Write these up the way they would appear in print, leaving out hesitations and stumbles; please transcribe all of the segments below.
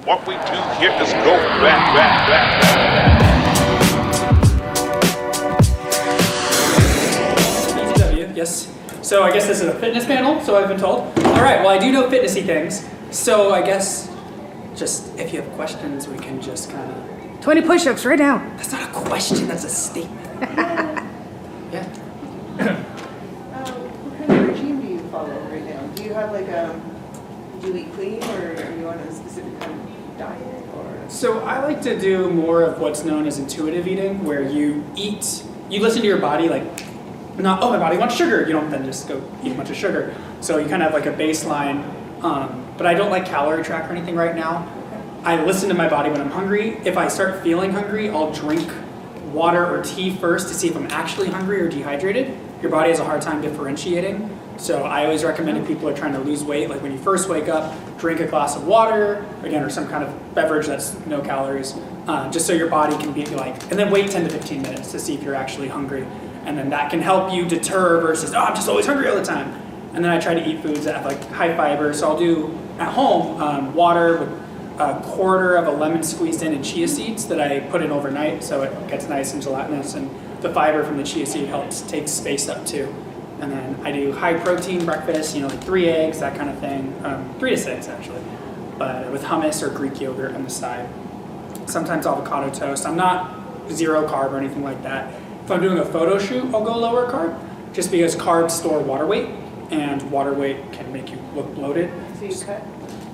what we do here is go back. Yes. So I guess this is a fitness panel, so I've been told. All right, well I do know fitnessy things, so I guess just if you have questions, we can just kind of... 20 push-ups right now. That's not a question, that's a statement. Yeah. What kind of regime do you follow right now? Do you have like do you eat clean, or are you on a specific kind of diet, or? So I like to do more of what's known as intuitive eating, where you listen to your body, like, not, oh, my body wants sugar. You don't then just go eat a bunch of sugar. So you kind of have like a baseline, but I don't like calorie track or anything right now. I listen to my body when I'm hungry. If I start feeling hungry, I'll drink water or tea first to see if I'm actually hungry or dehydrated. Your body has a hard time differentiating. So I always recommend if people are trying to lose weight, like when you first wake up, drink a glass of water, again, or some kind of beverage that's no calories, just so your body can be like, and then wait 10 to 15 minutes to see if you're actually hungry. And then that can help you deter versus, oh, I'm just always hungry all the time. And then I try to eat foods that have like high fiber. So I'll do at home water with a quarter of a lemon squeezed in and chia seeds that I put in overnight, so it gets nice and gelatinous, and the fiber from the chia seed helps take space up too. And then I do high protein breakfast, like 3 eggs, that kind of thing, 3 to 6 actually, but with hummus or Greek yogurt on the side. Sometimes avocado toast. I'm not 0 carb or anything like that. If I'm doing a photo shoot, I'll go lower carb, just because carbs store water weight, and water weight can make you look bloated. So you cut?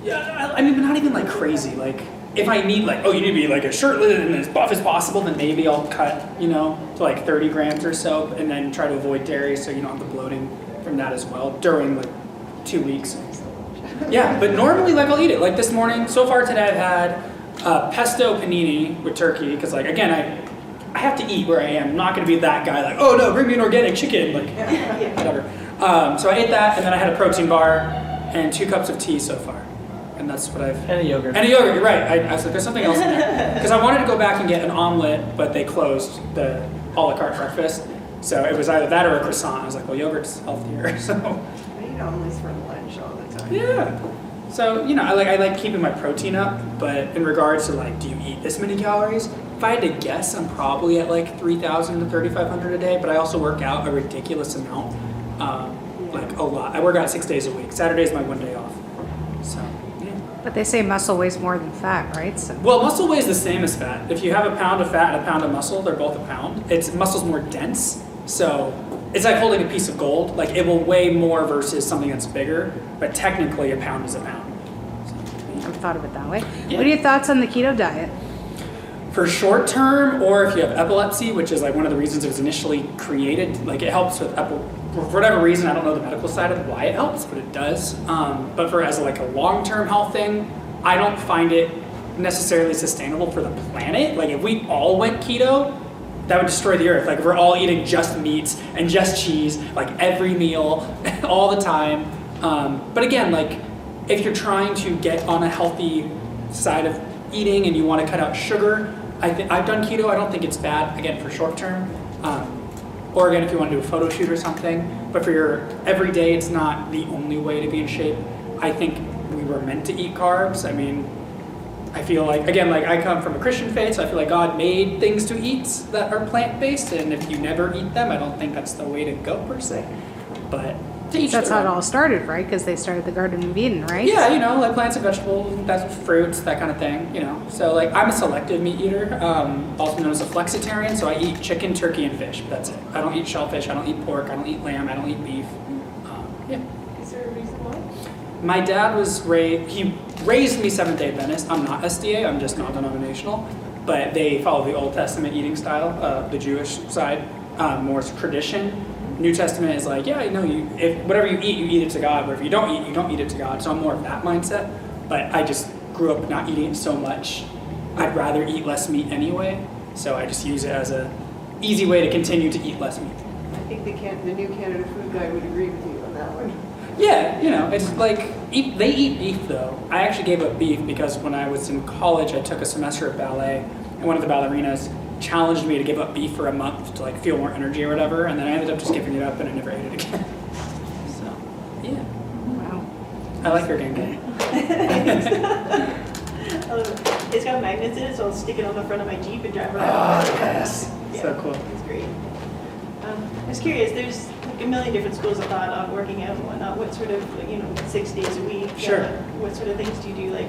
Yeah, I mean, but not even like crazy. Like, if I need like, oh, you need to be like a shirtless and as buff as possible, then maybe I'll cut, to like 30 grams or so, and then try to avoid dairy so you don't have the bloating from that as well during like 2 weeks. Yeah, but normally like I'll eat it. Like this morning, so far today I've had pesto panini with turkey, because like, again, I have to eat where I am. I'm not going to be that guy like, oh no, bring me an organic chicken, like whatever. So I ate that, and then I had a protein bar and 2 cups of tea so far. And that's what I've... And a yogurt. And a yogurt, you're right. I was like, there's something else in there. Because I wanted to go back and get an omelet, but they closed the a la carte breakfast. So it was either that or a croissant. I was like, well, yogurt's healthier, so... I eat omelets for lunch all the time. Yeah. So, I like keeping my protein up, but in regards to like, do you eat this many calories? If I had to guess, I'm probably at like 3,000 to 3,500 a day, but I also work out a ridiculous amount, like a lot. I work out 6 days a week. Saturday's my 1 day off. So, yeah. But they say muscle weighs more than fat, right? So. Well, muscle weighs the same as fat. If you have a pound of fat and a pound of muscle, they're both a pound. Muscle's more dense, so it's like holding a piece of gold. Like, it will weigh more versus something that's bigger, but technically a pound is a pound. So, yeah. I've thought of it that way. Yeah. What are your thoughts on the keto diet? For short term, or if you have epilepsy, which is like one of the reasons it was initially created, like it helps with for whatever reason, I don't know the medical side of why it helps, but it does. But as like a long-term health thing, I don't find it necessarily sustainable for the planet. Like if we all went keto, that would destroy the earth. Like if we're all eating just meats and just cheese, like every meal, all the time. But again, like if you're trying to get on a healthy side of eating and you want to cut out sugar, I've done keto. I don't think it's bad, again, for short term. Or again, if you want to do a photo shoot or something. But for your everyday, it's not the only way to be in shape. I think we were meant to eat carbs. I mean, I feel like, again, like I come from a Christian faith, so I feel like God made things to eat that are plant-based, and if you never eat them, I don't think that's the way to go, per se. But that's how it all started, right? Because they started the Garden of Eden, right? Yeah, like plants and vegetables, that's fruits, that kind of thing, So like I'm a selective meat eater, also known as a flexitarian, so I eat chicken, turkey, and fish, but that's it. I don't eat shellfish, I don't eat pork, I don't eat lamb, I don't eat beef. Yeah. Is there a reason why? My dad he raised me Seventh-day Adventist. I'm not SDA, I'm just non-denominational, but they follow the Old Testament eating style, the Jewish side, more tradition. New Testament is like, yeah, if whatever you eat it to God, but if you don't eat it to God. So I'm more of that mindset. But I just grew up not eating it so much. I'd rather eat less meat anyway. So I just use it as a easy way to continue to eat less meat. I think the new Canada food guy would agree with you on that one. Yeah, it's like, they eat beef though. I actually gave up beef because when I was in college, I took a semester of ballet, and one of the ballerinas challenged me to give up beef for a month to like feel more energy or whatever, and then I ended up just giving it up and I never ate it again. So, yeah. Wow. I like your game. A tell him it's got magnets in it, so I'll stick it on the front of my Jeep and drive around. Oh, yes. Yeah, So cool. It's great. I was curious, there's like a million different schools of thought on working out and whatnot. What sort of, 6 days a week? Sure. What sort of things do you do? Like,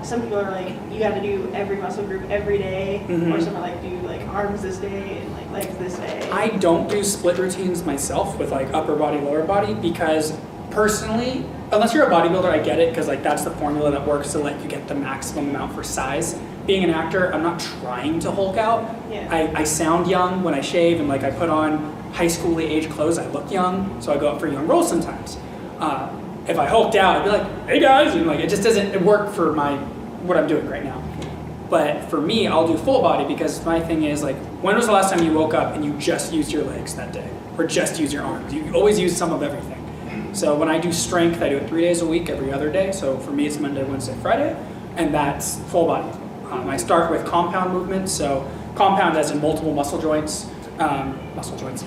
some people are like, you got to do every muscle group every day, or some are like, do like arms this day and like legs this day. I don't do split routines myself with like upper body, lower body, because personally, unless you're a bodybuilder, I get it, because like that's the formula that works to let you get the maximum amount for size. Being an actor, I'm not trying to Hulk out. Yeah. I sound young when I shave, and like I put on high school age clothes, I look young, so I go up for young roles sometimes. If I hulked out, I'd be like, hey guys, and like it just doesn't work for what I'm doing right now. But for me, I'll do full body, because my thing is like, when was the last time you woke up and you just used your legs that day, or just used your arms? You always use some of everything. So when I do strength, I do it 3 days a week, every other day. So for me, it's Monday, Wednesday, Friday, and that's full body. I start with compound movements. So compound as in multiple muscle joints, multiple joints,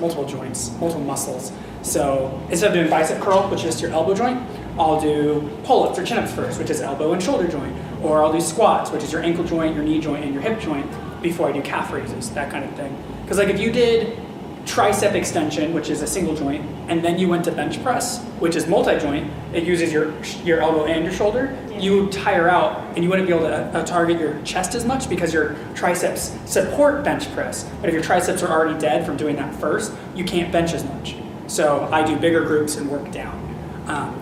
multiple muscles. So instead of doing bicep curl, which is your elbow joint, I'll do pull-ups or chin-ups first, which is elbow and shoulder joint. Or I'll do squats, which is your ankle joint, your knee joint, and your hip joint, before I do calf raises, that kind of thing. Because like if you did tricep extension, which is a single joint, and then you went to bench press, which is multi-joint, it uses your elbow and your shoulder, you would tire out and you wouldn't be able to target your chest as much, because your triceps support bench press. But if your triceps are already dead from doing that first, you can't bench as much. So I do bigger groups and work down.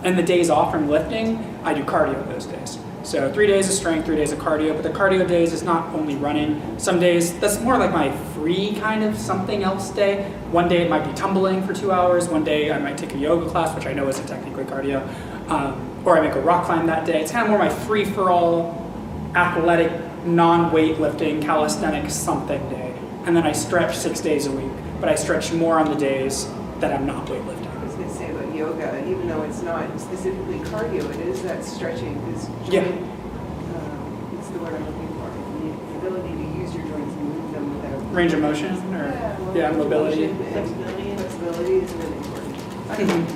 And the days off from lifting, I do cardio those days. So 3 days of strength, 3 days of cardio, but the cardio days is not only running. Some days, that's more like my free kind of something else day. One day it might be tumbling for 2 hours. One day I might take a yoga class, which I know isn't technically cardio. Or I might go rock climb that day. It's kind of more my free-for-all, athletic, non-weightlifting, calisthenics something day. And then I stretch 6 days a week, but I stretch more on the days that I'm not weightlifting. I was going to say about yoga, even though it's not specifically cardio, it is that stretching, because it's the word I'm looking for. The ability to use your joints and move them without Range of motion, or mobility. Flexibility is really important.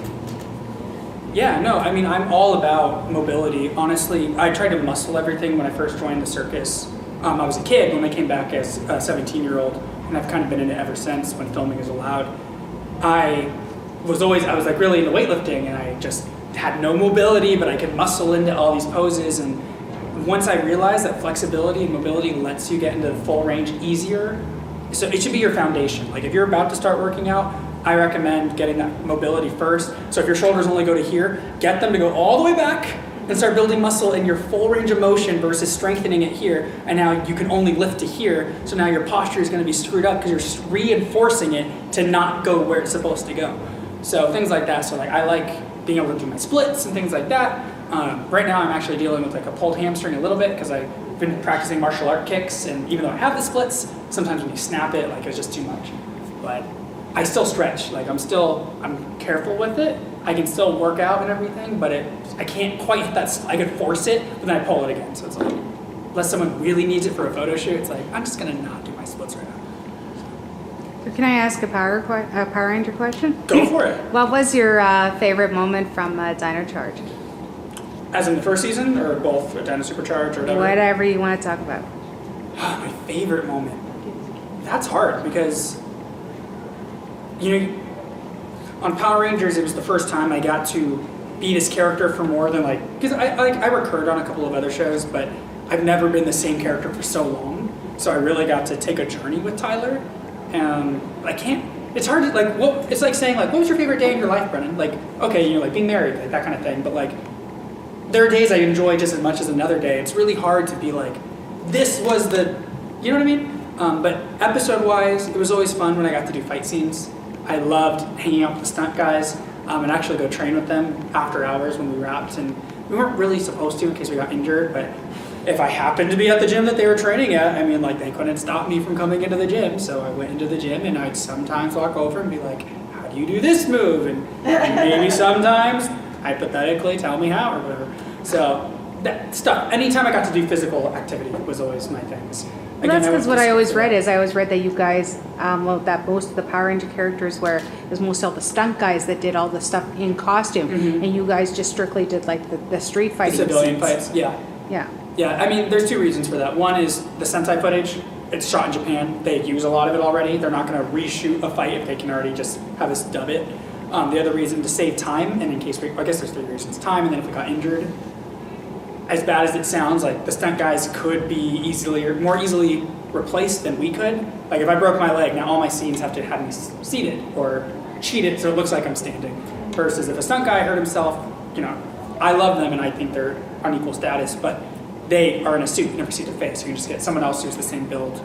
Yeah, no, I mean, I'm all about mobility. Honestly, I tried to muscle everything when I first joined the circus. I was a kid when I came back as a 17-year-old, and I've kind of been in it ever since when filming is allowed. I was like really into weightlifting, and I just had no mobility, but I could muscle into all these poses. And once I realized that flexibility and mobility lets you get into full range easier, so it should be your foundation. Like if you're about to start working out, I recommend getting that mobility first. So if your shoulders only go to here, get them to go all the way back and start building muscle in your full range of motion versus strengthening it here. And now you can only lift to here. So now your posture is going to be screwed up because you're reinforcing it to not go where it's supposed to go. So things like that. So like I like being able to do my splits and things like that. Right now I'm actually dealing with like a pulled hamstring a little bit because I've been practicing martial art kicks, and even though I have the splits, sometimes when you snap it, like it's just too much. But I still stretch. Like I'm careful with it. I can still work out and everything, but I can't quite hit that. I could force it, but then I pull it again. So it's like, unless someone really needs it for a photo shoot, it's like I'm just gonna not do my splits right now. So can I ask a Power Ranger question? Go for it. What was your favorite moment from Dino Charge? As in the first season, or both, or Dino Supercharge, or whatever? Whatever you want to talk about. My favorite moment. That's hard because, on Power Rangers, it was the first time I got to be this character for more than because I recurred on a couple of other shows, but I've never been the same character for so long. So I really got to take a journey with Tyler. It's hard to, it's like saying, what was your favorite day in your life, Brennan? Okay, being married, that kind of thing. But there are days I enjoy just as much as another day. It's really hard to be this was the, you know what I mean? But episode-wise, it was always fun when I got to do fight scenes. I loved hanging out with the stunt guys and actually go train with them after hours when we wrapped. And we weren't really supposed to in case we got injured, but if I happened to be at the gym that they were training at, they couldn't stop me from coming into the gym. So I went into the gym, and I'd sometimes walk over and be like, how do you do this move? And maybe sometimes, hypothetically, tell me how or whatever. So that stuff, anytime I got to do physical activity was always my things. Well, that's because what I always read that you guys, that most of the Power Ranger characters it was most all the stunt guys that did all the stuff in costume, and you guys just strictly did the street fighting. The civilian fights, yeah. Yeah. Yeah, I mean, there's two reasons for that. One is the Sentai footage. It's shot in Japan. They use a lot of it already. They're not going to reshoot a fight if they can already just have us dub it. The other reason, to save time, and in case I guess there's three reasons. Time, and then if we got injured. As bad as it sounds, like the stunt guys could be more easily replaced than we could. Like if I broke my leg, now all my scenes have to have me seated or cheated so it looks like I'm standing. Versus if a stunt guy hurt himself, I love them and I think they're on equal status, but they are in a suit, you never see their face. You can just get someone else who's the same build.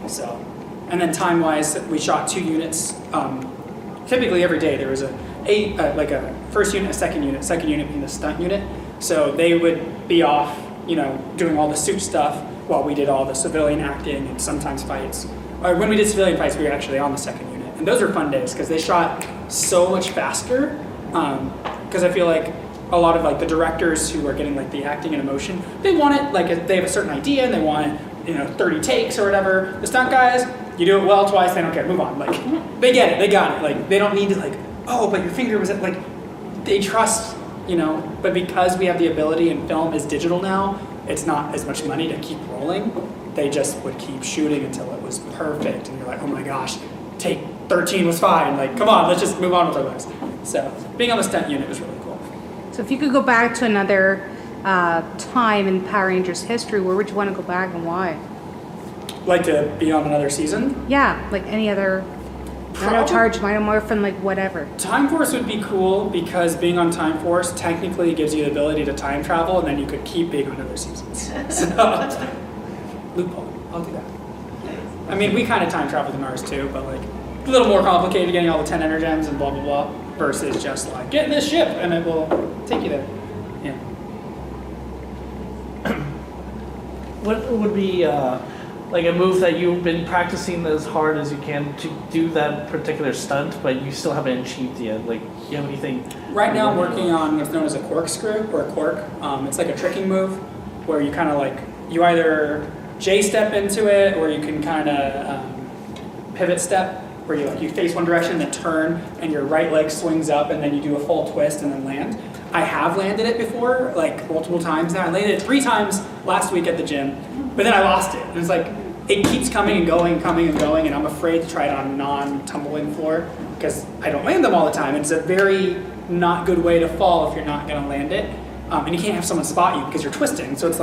So, and then time-wise, we shot 2 units. Typically every day there was a first unit, a second unit being the stunt unit. So they would be off, doing all the suit stuff while we did all the civilian acting and sometimes fights. Or when we did civilian fights, we were actually on the second unit. And those are fun days because they shot so much faster. Because I feel like a lot of the directors who are getting the acting and emotion, they want it, they have a certain idea and they want it, 30 takes or whatever. The stunt guys, you do it well twice, they don't care, move on. They get it, they got it. They don't need to but your finger was they trust, but because we have the ability and film is digital now, it's not as much money to keep rolling. They just would keep shooting until it was perfect. And you're like, oh my gosh, take 13 was fine. Come on, let's just move on with our lives. So being on the stunt unit was really cool. So if you could go back to another time in Power Rangers history, where would you want to go back and why? Like to be on another season? Yeah, like any other Dino Charge, Mightomorphin, whatever. Time Force would be cool because being on Time Force technically gives you the ability to time travel and then you could keep being on other seasons. So, loophole, I'll do that. I mean, we kind of time traveled in ours too, but a little more complicated getting all the 10 Energems and blah, blah, blah, versus just get in this ship and it will take you there. Yeah. What would be a move that you've been practicing as hard as you can to do that particular stunt, but you still haven't achieved yet? Do you have anything? Right now I'm working on what's known as a corkscrew or a cork. It's like a tricking move where you kind of you either J-step into it or you can kind of pivot step where you face one direction, then turn, and your right leg swings up, and then you do a full twist and then land. I have landed it before, multiple times now. I landed it 3 times last week at the gym, but then I lost it. And it's it keeps coming and going, and I'm afraid to try it on a non-tumbling floor because I don't land them all the time. It's a very not good way to fall if you're not going to land it. And you can't have someone spot you because you're twisting, so it's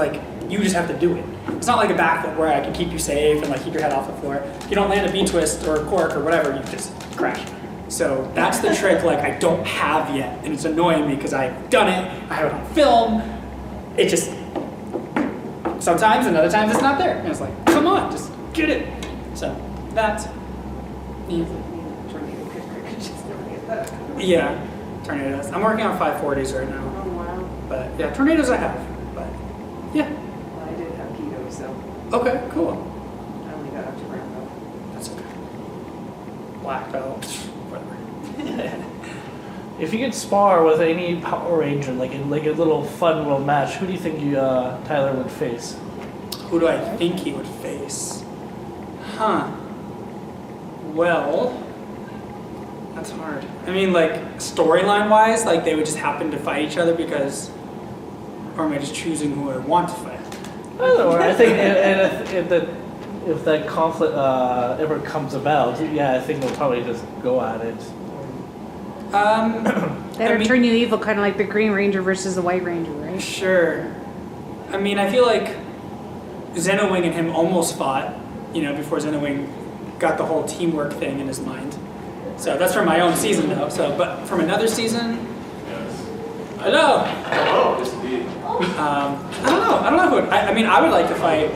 you just have to do it. It's not like a backflip where I can keep you safe and keep your head off the floor. If you don't land a B-twist or a cork or whatever, you just crash. So that's the trick I don't have yet, and it's annoying me because I've done it, I have it on film, it just, sometimes and other times it's not there. And it's come on, just get it. So that's, yeah, tornadoes. I'm working on 540s right now. Oh, wow. But yeah, tornadoes I have, but yeah. Well, I did have keto, so Okay, cool. I only got up to brown belt. That's okay. Black belt, whatever. If you could spar with any Power Ranger, in a little fun little match, who do you think Tyler would face? Who do I think he would face? Well, that's hard. I mean, storyline wise, they would just happen to fight each other because, or am I just choosing who I want to fight? I think if that conflict ever comes about, I think they'll probably just go at it. That'll turn you evil, kind of like the Green Ranger versus the White Ranger, right? Sure. I mean, I feel like Zenowing and him almost fought, before Zenowing got the whole teamwork thing in his mind. So that's from my own season, though. But from another season, hello. Hello, this indeed. I don't know who. I would like to fight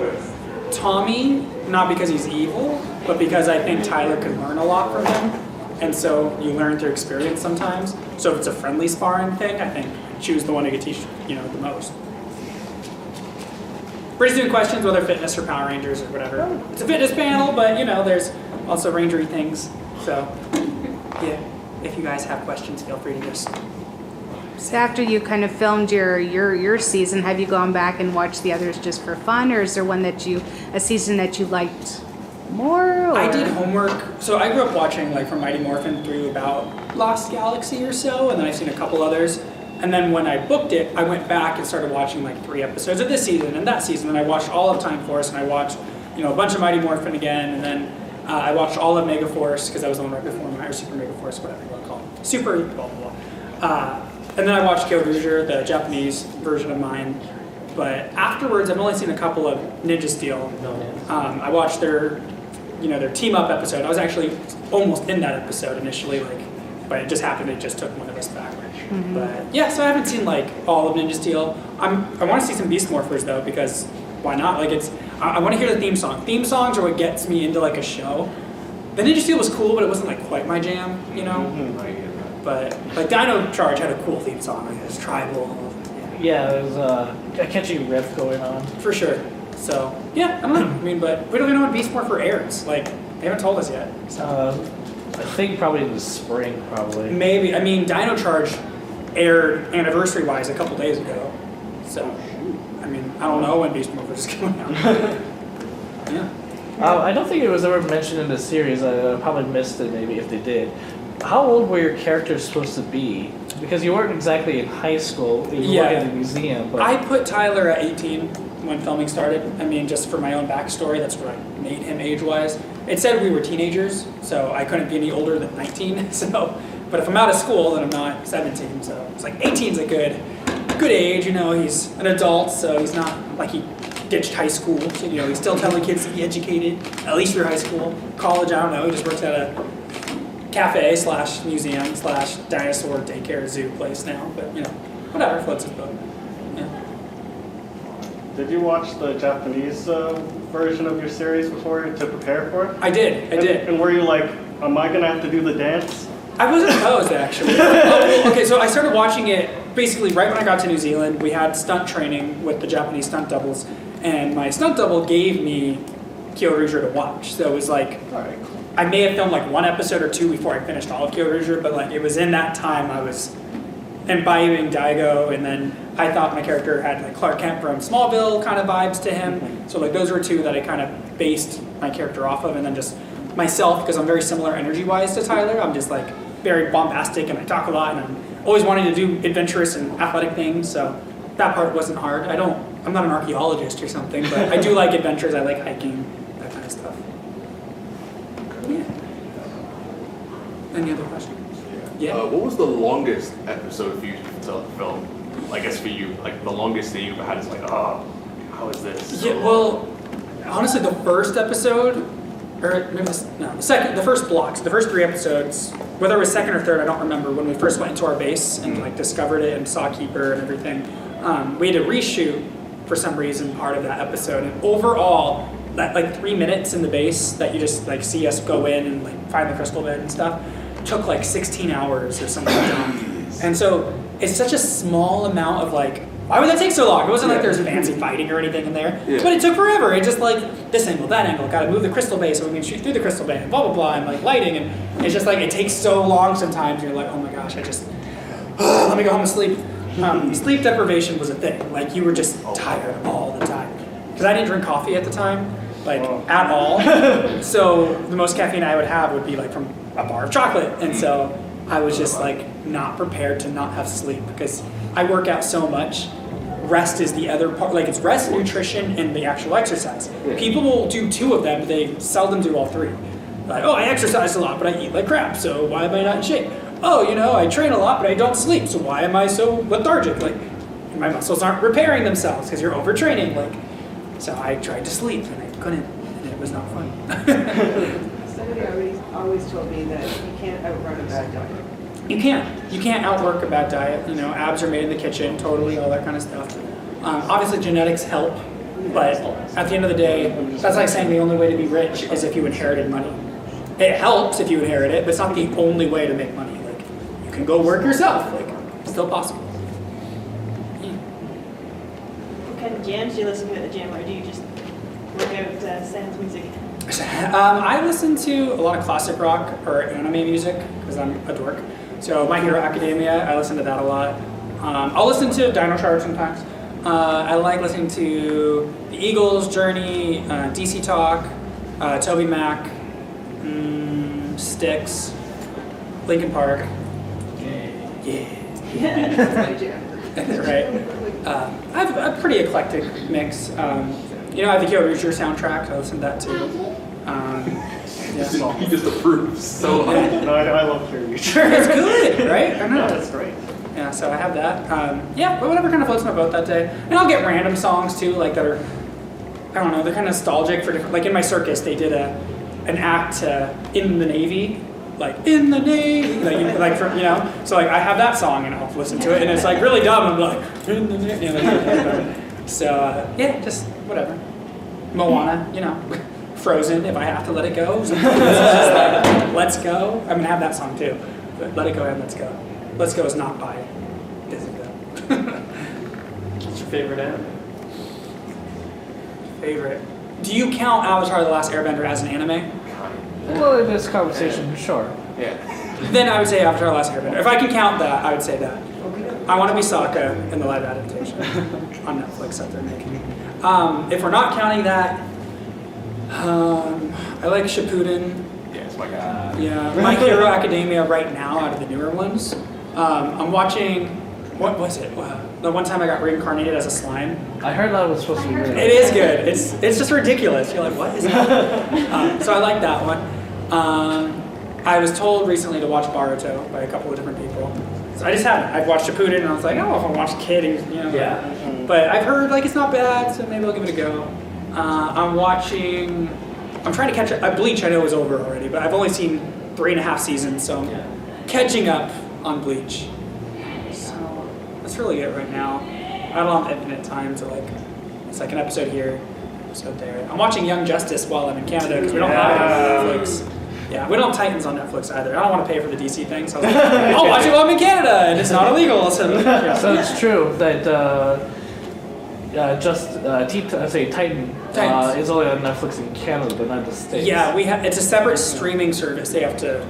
Tommy, not because he's evil, but because I think Tyler could learn a lot from him. And so you learn through experience sometimes. So if it's a friendly sparring thing, I think choose the one who can teach the most. Pretty soon questions, whether fitness or Power Rangers or whatever. It's a fitness panel, but there's also rangery things. So yeah, if you guys have questions, feel free to just. So after you kind of filmed your season, have you gone back and watched the others just for fun, or is there a season that you liked more? Or? I did homework. So I grew up watching from Mighty Morphin through about Lost Galaxy or so, and then I've seen a couple others. And then when I booked it, I went back and started watching like 3 episodes of this season and that season. And I watched all of Time Force, and I watched, a bunch of Mighty Morphin again. And then I watched all of Mega Force, because that was the one right before mine, or Super Mega Force, whatever you want to call it. Super, blah, blah, blah. And then I watched Kyo Ranger, the Japanese version of mine. But afterwards, I've only seen a couple of Ninja Steel. I watched their team up episode. I was actually almost in that episode initially, but it just happened. It just took one of us back. Mm-hmm. But yeah, so I haven't seen like all of Ninja Steel. I want to see some Beast Morphers though, because why not? I want to hear the theme song. Theme songs are what gets me into like a show. The Ninja Steel was cool, but it wasn't like quite my jam, Mm-hmm. But like Dino Charge had a cool theme song. Like it was tribal. Yeah, there's a catchy riff going on. For sure. So yeah, I don't know. But we don't even know when Beast Morpher airs. Like they haven't told us yet. So. I think probably in the spring, probably. Maybe. Dino Charge aired anniversary-wise a couple days ago. So, I don't know when Beast Morphers is coming out. Yeah. I don't think it was ever mentioned in the series. I probably missed it maybe if they did. How old were your characters supposed to be? Because you weren't exactly in high school. You were in the museum. But... I put Tyler at 18 when filming started. Just for my own backstory, that's what I made him age-wise. It said we were teenagers, so I couldn't be any older than 19. So, but if I'm out of school, then I'm not 17. So it's like 18's a good age. He's an adult, so he's not like he ditched high school. So he's still telling kids to be educated, at least through high school. College, I don't know. He just works at a cafe / museum / dinosaur daycare zoo place now. But whatever, floats his boat. Yeah. Did you watch the Japanese version of your series before to prepare for it? I did. And were you like, am I going to have to do the dance? I wasn't opposed, actually. Okay, so I started watching it basically right when I got to New Zealand. We had stunt training with the Japanese stunt doubles, and my stunt double gave me Kyo Ranger to watch. So it was like, All right, cool. I may have filmed like 1 episode or 2 before I finished all of Kyo Ranger, but like it was in that time I was imbibing Daigo, and then I thought my character had like Clark Kent from Smallville kind of vibes to him. So like those were 2 that I kind of based my character off of, and then just myself, because I'm very similar energy-wise to Tyler. I'm just like very bombastic, and I talk a lot, and I'm always wanting to do adventurous and athletic things. So that part wasn't hard. I'm not an archaeologist or something, but I do like adventures. I like hiking, that kind of stuff. Yeah. Any other questions? Yeah. What was the longest episode for you to film? I guess for you, like the longest that you've had is like, how is this? Yeah, well, honestly, the first episode, or maybe the first blocks, the first 3 episodes, whether it was second or third, I don't remember, when we first went into our base and like discovered it and saw Keeper and everything, we had to reshoot for some reason part of that episode. And overall, that like 3 minutes in the base that you just like see us go in and like find the crystal bed and stuff, took like 16 hours or something like that. And so it's such a small amount of like, why would that take so long? It wasn't like there's fancy fighting or anything in there, but it took forever. It just like this angle, that angle, gotta move the crystal bay so we can shoot through the crystal bay, and blah, blah, blah, and like lighting. And it's just like, it takes so long sometimes. You're like, oh my gosh, let me go home and sleep. Sleep deprivation was a thing. Like you were just tired all the time. Because I didn't drink coffee at the time, like at all. So the most caffeine I would have would be like from a bar of chocolate. And so I was just like not prepared to not have sleep, because I work out so much. Rest is the other part. Like it's rest, nutrition, and the actual exercise. People will do 2 of them, but they seldom do all 3. Like, I exercise a lot, but I eat like crap, so why am I not in shape? I train a lot, but I don't sleep, so why am I so lethargic? Like, my muscles aren't repairing themselves because you're overtraining. Like, so I tried to sleep and I couldn't, and it was not fun. Somebody always told me that you can't outrun a bad diet. You can't outwork a bad diet. Abs are made in the kitchen, totally, all that kind of stuff. Obviously, genetics help, but at the end of the day, that's like saying the only way to be rich is if you inherited money. It helps if you inherit it, but it's not the only way to make money. Like, you can go work yourself. Like, it's still possible. Yeah. What kind of jams do you listen to at the gym, or do you just work out Sam's music? I listen to a lot of classic rock or anime music because I'm a dork. So My Hero Academia, I listen to that a lot. I'll listen to Dino Charge sometimes. I like listening to the Eagles, Journey, DC Talk, Toby Mac, Styx, Linkin Park. Yeah. Yeah, that's my jam. Right. I have a pretty eclectic mix. I have the Kyoto soundtrack. I listen to that too. He just approves so much. No, I love Fury. It's good, right? I know. No, that's great. Yeah, so I have that. But whatever kind of floats my boat that day. And I'll get random songs too, like that are, I don't know, they're kind of nostalgic for different. Like in my circus, they did an act in the Navy. Like in the Navy, so like I have that song and I'll listen to it and it's like really dumb. I'm like in the Navy, so just whatever. Moana, Frozen. If I have to let it go, sometimes it's just like Let's Go. I'm gonna have that song too. But Let It Go and Let's Go. Let's Go is not by Disney though. What's your favorite anime? Favorite? Do you count Avatar: The Last Airbender as an anime? Well, in this conversation, sure. Yeah. Then I would say Avatar: The Last Airbender. If I can count that, I would say that. I want to be Sokka in the live adaptation on Netflix that they're making. If we're not counting that, I like Shippuden. Yeah, it's my guy. Yeah, My Hero Academia right now out of the newer ones. I'm watching, what was it? The one time I got reincarnated as a slime. I heard that was supposed to be good. It is good. It's just ridiculous. You're like, what is that? So I like that one. I was told recently to watch Boruto by a couple of different people. So I just haven't. I've watched Shippuden and I was like, oh, if I watch Kid, Yeah. But I've heard like it's not bad, so maybe I'll give it a go. I'm trying to catch up. Bleach I know is over already, but I've only seen 3.5 seasons, so I'm catching up on Bleach. So that's really it right now. I don't have infinite time to it's like an episode here, episode there. I'm watching Young Justice while I'm in Canada because we don't have it on Netflix. Yeah, we don't have Titans on Netflix either. I don't want to pay for the DC thing, so I was like, I'll watch it while I'm in Canada, and it's not illegal. So, So it's true that Titan Titans. is only on Netflix in Canada, but not in the States. Yeah, it's a separate streaming service they have to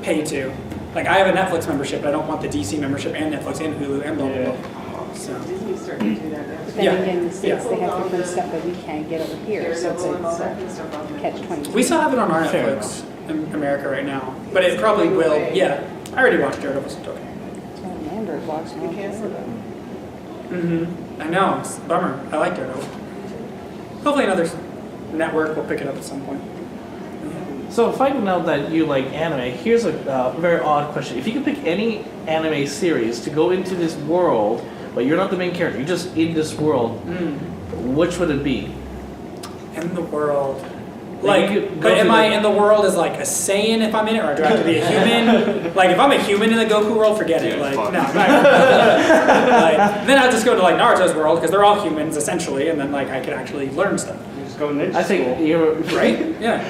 pay to. Like I have a Netflix membership, but I don't want the DC membership and Netflix and Hulu and blah blah blah. So Disney's starting to do that now. Then again, in the States, they have different stuff that we can't get over here, so it's a catch-22. we still have it on our Fair Netflix in America right now, but it probably will. Yeah, I already watched Daredevil. So it's okay. It's on Android box. We canceled them. I know, it's a bummer. I like Daredevil. Hopefully another network will pick it up at some point. So finding out that you like anime, here's a very odd question. If you could pick any anime series to go into this world, but you're not the main character, you're just in this world, which would it be? In the world. Like, you could go But am to I the- in the world as like a Saiyan if I'm in it, or do I have to be a human? Like if I'm a human in the Goku world, forget it. Yeah, Like fuck. no, then I'll just go to like Naruto's world because they're all humans essentially, and then like I could actually learn stuff. You just go ninja I think school. you're Right? Yeah.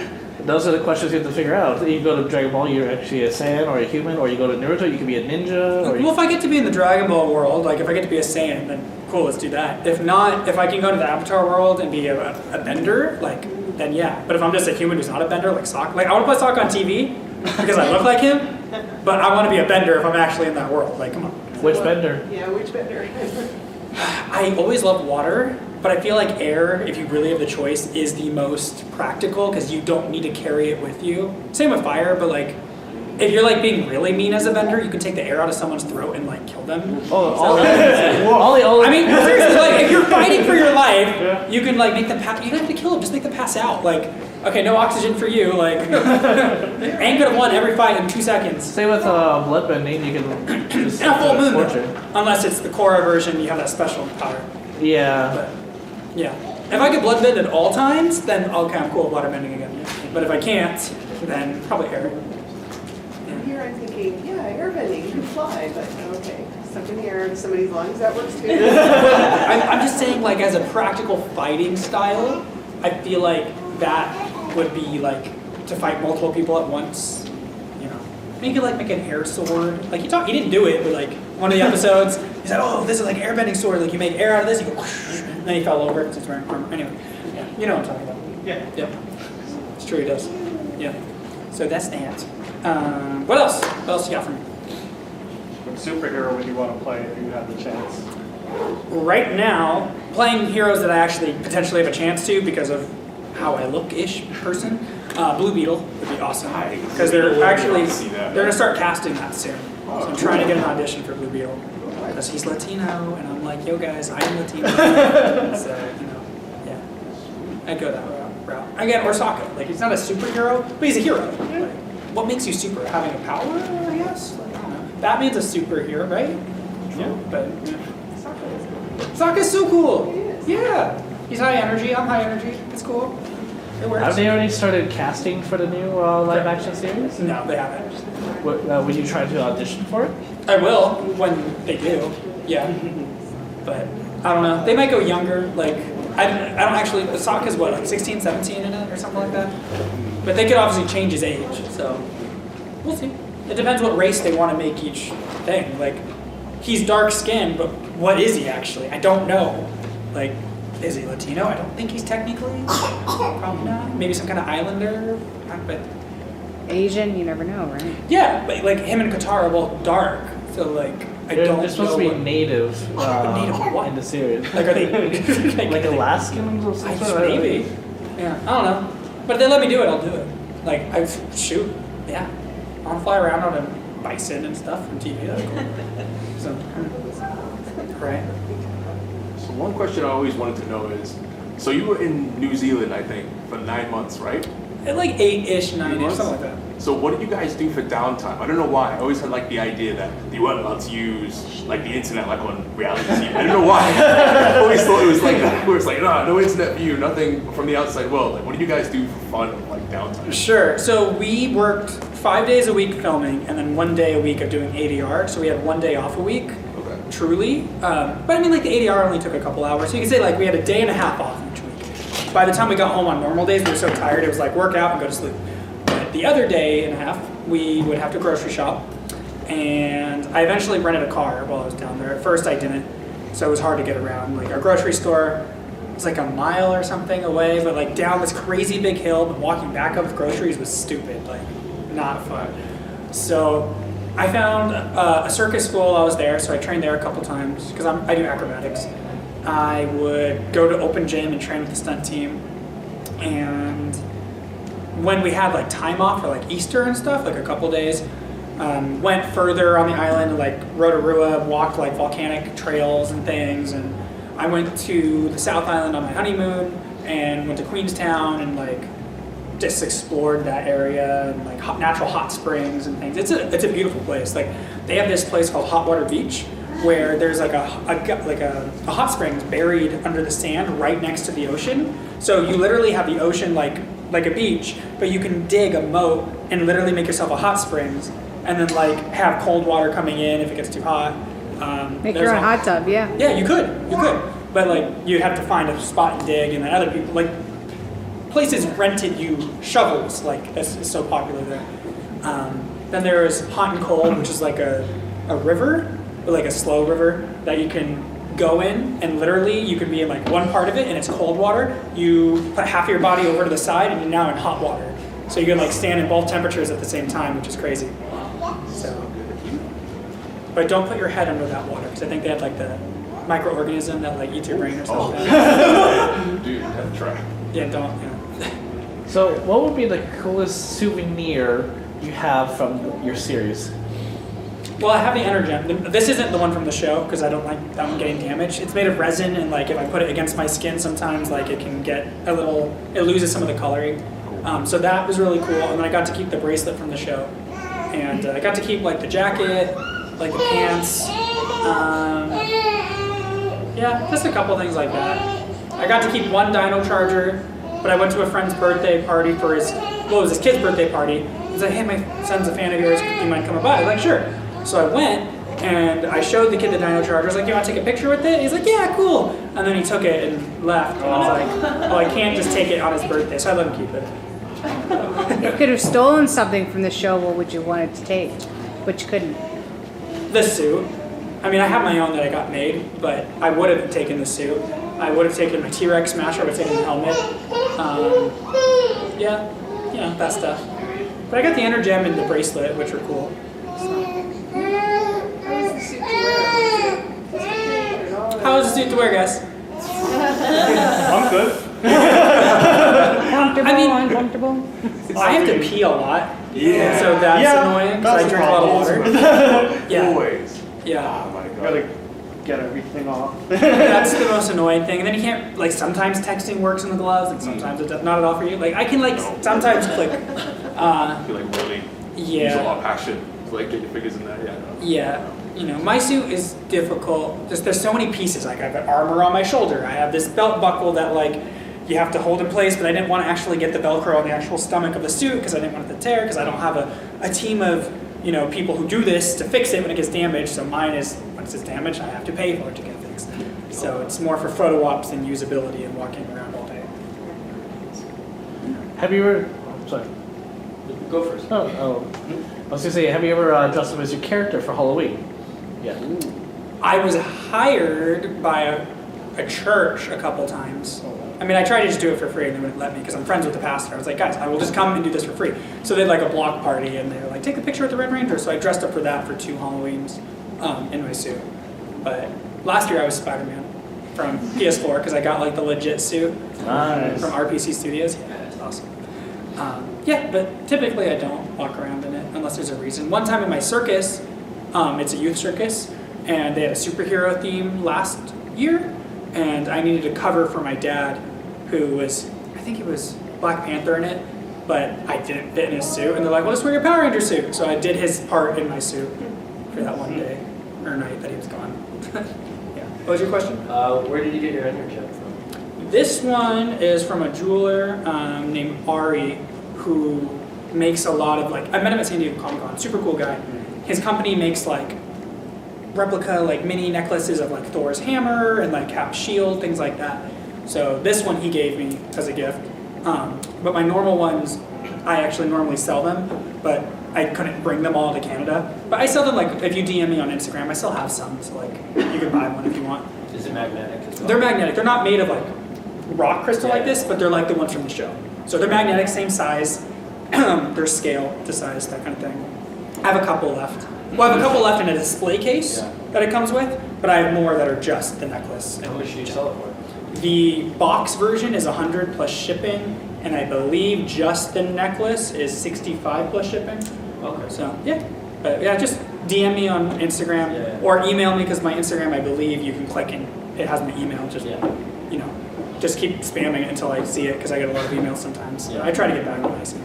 Those are the questions you have to figure out. You go to Dragon Ball, you're actually a Saiyan or a human, or you go to Naruto, you can be a ninja. Or Well, if I get to be in the Dragon Ball world, like if I get to be a Saiyan, then cool, let's do that. If not, if I can go to the Avatar world and be a bender, like then yeah. But if I'm just a human who's not a bender, like Sokka, like I want to play Sokka on TV because I look like him, but I want to be a bender if I'm actually in that world. Like come on. which bender? Yeah, which better? I always loved water, but I feel like air, if you really have the choice, is the most practical because you don't need to carry it with you. Same with fire, but like if you're like being really mean as a bender, you can take the air out of someone's throat and like kill them. I mean, seriously, like if you're fighting for your life, you can like make them pass. You don't have to kill them, just make them pass out. Like, okay, no oxygen for you. Like, Aang could have won every fight in 2 seconds. Same with bloodbending, you can just And a full moon, torture. though. Unless it's the Korra version, you have that special power. Yeah. But yeah, if I could bloodbend at all times, then okay, I'm cool with waterbending again. But if I can't, then probably air. Here I'm thinking, yeah, airbending, you can fly, but okay, stuck in the air in somebody's lungs, that works too. I'm just saying, like, as a practical fighting style, I feel like that would be like to fight multiple people at once. You know, you could like make an air sword. Like he didn't do it, but like one of the episodes, he said, "Oh, this is like an airbending sword. Like you make air out of this, you go," and then he fell over because he's wearing armor. Anyway, yeah, you know what I'm talking about. Yeah, it's true. He does. Yeah. So that's that. What else? What else you got for me? What superhero would you want to play if you had the chance? Right now, playing heroes that I actually potentially have a chance to because of how I look-ish person, Blue Beetle would be awesome because they're Blue Beetle, actually I see that. they're gonna start casting that soon. So I'm trying to get an audition for Blue Beetle because he's Latino, and I'm like, yo guys, I am Latino. So yeah, I'd go that route. Again, or Sokka. Like he's not a superhero, but he's a hero. Like, what makes you super? Having a power, I guess. Like, I don't know. Batman's a superhero, right? Yeah, but Sokka's so cool. Yeah, he's high energy. I'm high energy. It's cool. It works. Have they already started casting for the new live action series? No, they haven't. Would you try to audition for it? I will when they do. Yeah, but I don't know. They might go younger. Like I don't actually. Sokka's what, like 16, 17 in it or something like that. But they could obviously change his age. So we'll see. It depends what race they want to make each thing. Like he's dark skinned, but what is he actually? I don't know. Like. Is he Latino? I don't think he's technically. Probably not. Maybe some kind of islander. But Asian, you never know, right? yeah, but like him and Qatar are both dark. So like I don't know. They're supposed to be what- native, Native what? in the series. Like are they like Alaskans or something? maybe. Yeah, I don't know. But if they let me do it, I'll do it. Like I shoot. Yeah, I want to fly around on a bison and stuff from TV. That'd be cool. So right. So one question I always wanted to know is, so you were in New Zealand, I think, for 9 months, right? At like 8-ish, 9-ish, something like that. So what did you guys do for downtime? I don't know why. I always had like the idea that you weren't allowed to use like the internet like on reality TV. I don't know why. I always thought it was like that, where it's like, no internet view, nothing from the outside world. Like, what did you guys do for fun, like downtime? Sure. So we worked 5 days a week filming, and then 1 day a week of doing ADR. So we had 1 day off a week. Okay. Truly. But I mean, like the ADR only took a couple hours. So you can say like we had a day and a half off each week. By the time we got home on normal days, we were so tired, it was like work out and go to sleep. But the other day and a half, we would have to grocery shop. And I eventually rented a car while I was down there. At first I didn't, so it was hard to get around. Like our grocery store was like a mile or something away, but like down this crazy big hill, but walking back up with groceries was stupid, like not fun. So I found a circus school while I was there, so I trained there a couple times because I do acrobatics. I would go to open gym and train with the stunt team. And when we had like time off for like Easter and stuff, like a couple days, went further on the island, like Rotorua, walked like volcanic trails and things. And I went to the South Island on my honeymoon and went to Queenstown and like just explored that area and like natural hot springs and things. It's a beautiful place. Like they have this place called Hot Water Beach where there's like a hot springs buried under the sand right next to the ocean. So you literally have the ocean like a beach, but you can dig a moat and literally make yourself a hot springs and then like have cold water coming in if it gets too hot. Make your own hot tub, yeah. Yeah, you could. But like you'd have to find a spot and dig, and then other people, like places rented you shovels, like that's so popular there. Then there's Hot and Cold, which is like a river, but like a slow river that you can go in, and literally you can be in like one part of it and it's cold water. You put half of your body over to the side and you're now in hot water. So you can like stand in both temperatures at the same time, which is crazy. So, but don't put your head under that water because I think they have like the microorganism that like eats your brain or something. Dude, have to try. Yeah, don't. Yeah. So, what would be the coolest souvenir you have from your series? Well, I have the Energem. This isn't the one from the show because I don't like that one getting damaged. It's made of resin, and like if I put it against my skin, sometimes like it can get a little. It loses some of the coloring. So that was really cool. And then I got to keep the bracelet from the show, and I got to keep like the jacket, like the pants. Yeah, just a couple things like that. I got to keep one Dino Charger, but I went to a friend's birthday party for his. Well, it was his kid's birthday party. He's like, "Hey, my son's a fan of yours. You mind coming by?" I was like, "Sure." So I went and I showed the kid the Dino Charger. I was like, "You want to take a picture with it?" He's like, "Yeah, cool." And then he took it and left. And I was like, "Oh, I can't just take it on his birthday." So I let him keep it. You could have stolen something from the show. What would you want it to take? But you couldn't. The suit. I mean, I have my own that I got made, but I would have taken the suit. I would have taken my T-Rex smasher. I would have taken the helmet. Yeah, you know, that stuff. But I got the Energem and the bracelet, which were cool. How was the suit to wear, guys? I'm good. Comfortable, I mean, uncomfortable? I have to pee a lot. Yeah. So that's Yeah, annoying because I that's a drink a lot of problem. water. Yeah. Always. Yeah. Oh my god. Gotta get everything off. That's the most annoying thing. And then you can't, like, sometimes texting works in the gloves and sometimes it does not at all for you. Like, I can, like, sometimes click. I feel like really use a Yeah. lot of passion to like get your fingers in there. Yeah. Yeah. You know, my suit is difficult. There's so many pieces. Like, I have armor on my shoulder. I have this belt buckle that, like, you have to hold in place, but I didn't want to actually get the Velcro on the actual stomach of the suit because I didn't want it to tear because I don't have a team of, you know, people who do this to fix it when it gets damaged. So mine is, once it's damaged, I have to pay for it to get fixed. So it's more for photo ops than usability and walking around all day. Have you ever? Oh, sorry. Go first. Oh. I was gonna say, have you ever dressed up as your character for Halloween? Yeah. I was hired by a church a couple times. I mean, I tried to just do it for free and they wouldn't let me because I'm friends with the pastor. I was like, guys, I will just come and do this for free. So they had like a block party and they were like, take a picture with the Red Ranger. So I dressed up for that for 2 Halloweens in my suit. But last year I was Spider-Man from PS4 because I got like the legit suit Nice. from RPC Studios. Yeah, it's awesome. Yeah, but typically I don't walk around in it unless there's a reason. One time in my circus, it's a youth circus, and they had a superhero theme last year, and I needed a cover for my dad, who was, I think he was Black Panther in it, but I didn't fit in his suit, and they're like, well, just wear your Power Ranger suit. So I did his part in my suit for that one day, or night that he was gone. Yeah. What was your question? Where did you get your internship from? This one is from a jeweler named Ari, who makes a lot of, like, I met him at San Diego Comic-Con, super cool guy. His company makes like replica, like mini necklaces of like Thor's hammer and like Cap's shield, things like that. So this one he gave me as a gift. But my normal ones, I actually normally sell them, but I couldn't bring them all to Canada. But I sell them, like, if you DM me on Instagram, I still have some, so like you can buy one if you want. Is it magnetic as well? They're magnetic. They're not made of like rock crystal like this, but they're like the ones from the show. So they're magnetic, same size. They're scale to size, that kind of thing. I have a couple left. Well, I have a couple left in a display case that it comes with, but I have more that are just the necklace. How much do you sell it for? The box version is 100 plus shipping, and I believe just the necklace is 65 plus shipping. Okay. So yeah, but yeah, just DM me on Instagram or email me because my Instagram, I believe you can click and it has my email. Just you know, just keep spamming it until I see it because I get a lot of emails sometimes. I try to get back when I see it.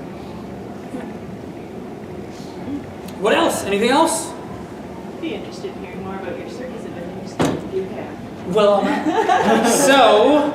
What else? Anything else? I'd be interested in hearing more about your circus adventures. Yeah. Well, so